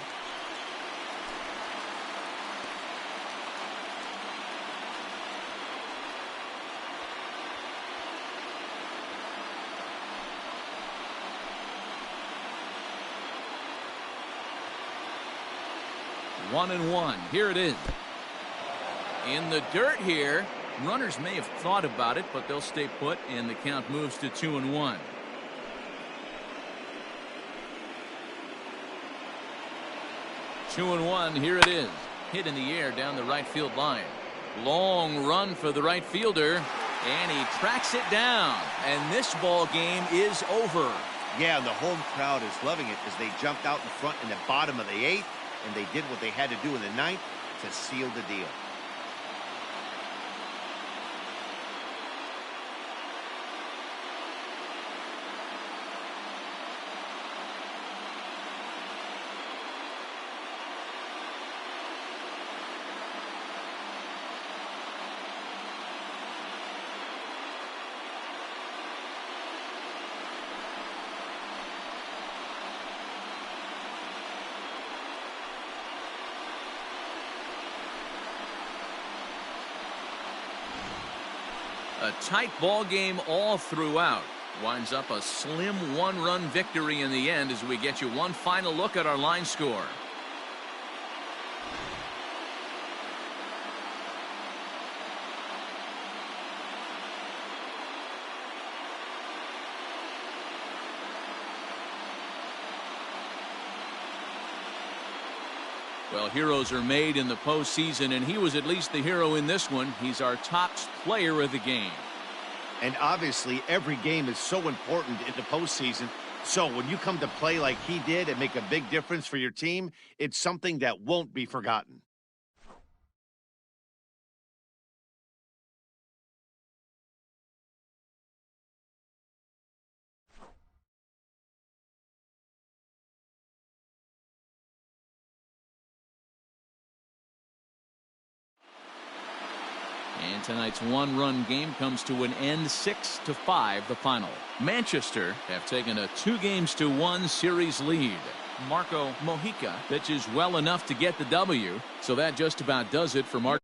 One and one. Here it is. In the dirt here. Runners may have thought about it, but they'll stay put, and the count moves to 2-1. Two and one. Here it is. Hit in the air down the right field line. Long run for the right fielder, and he tracks it down. And this ball game is over. Yeah, and the home crowd is loving it as they jumped out in front in the bottom of the 8th, and they did what they had to do in the 9th to seal the deal. A tight ball game all throughout. Winds up a slim 1-run victory in the end as we get you one final look at our line score. Well, heroes are made in the postseason, and he was at least the hero in this one. He's our top player of the game. And obviously, every game is so important in the postseason. So when you come to play like he did and make a big difference for your team, it's something that won't be forgotten. And tonight's 1-run game comes to an end, 6-5 the final. Manchester have taken a 2-1 series lead. Marco Mojica pitches well enough to get the W, so that just about does it for Marco.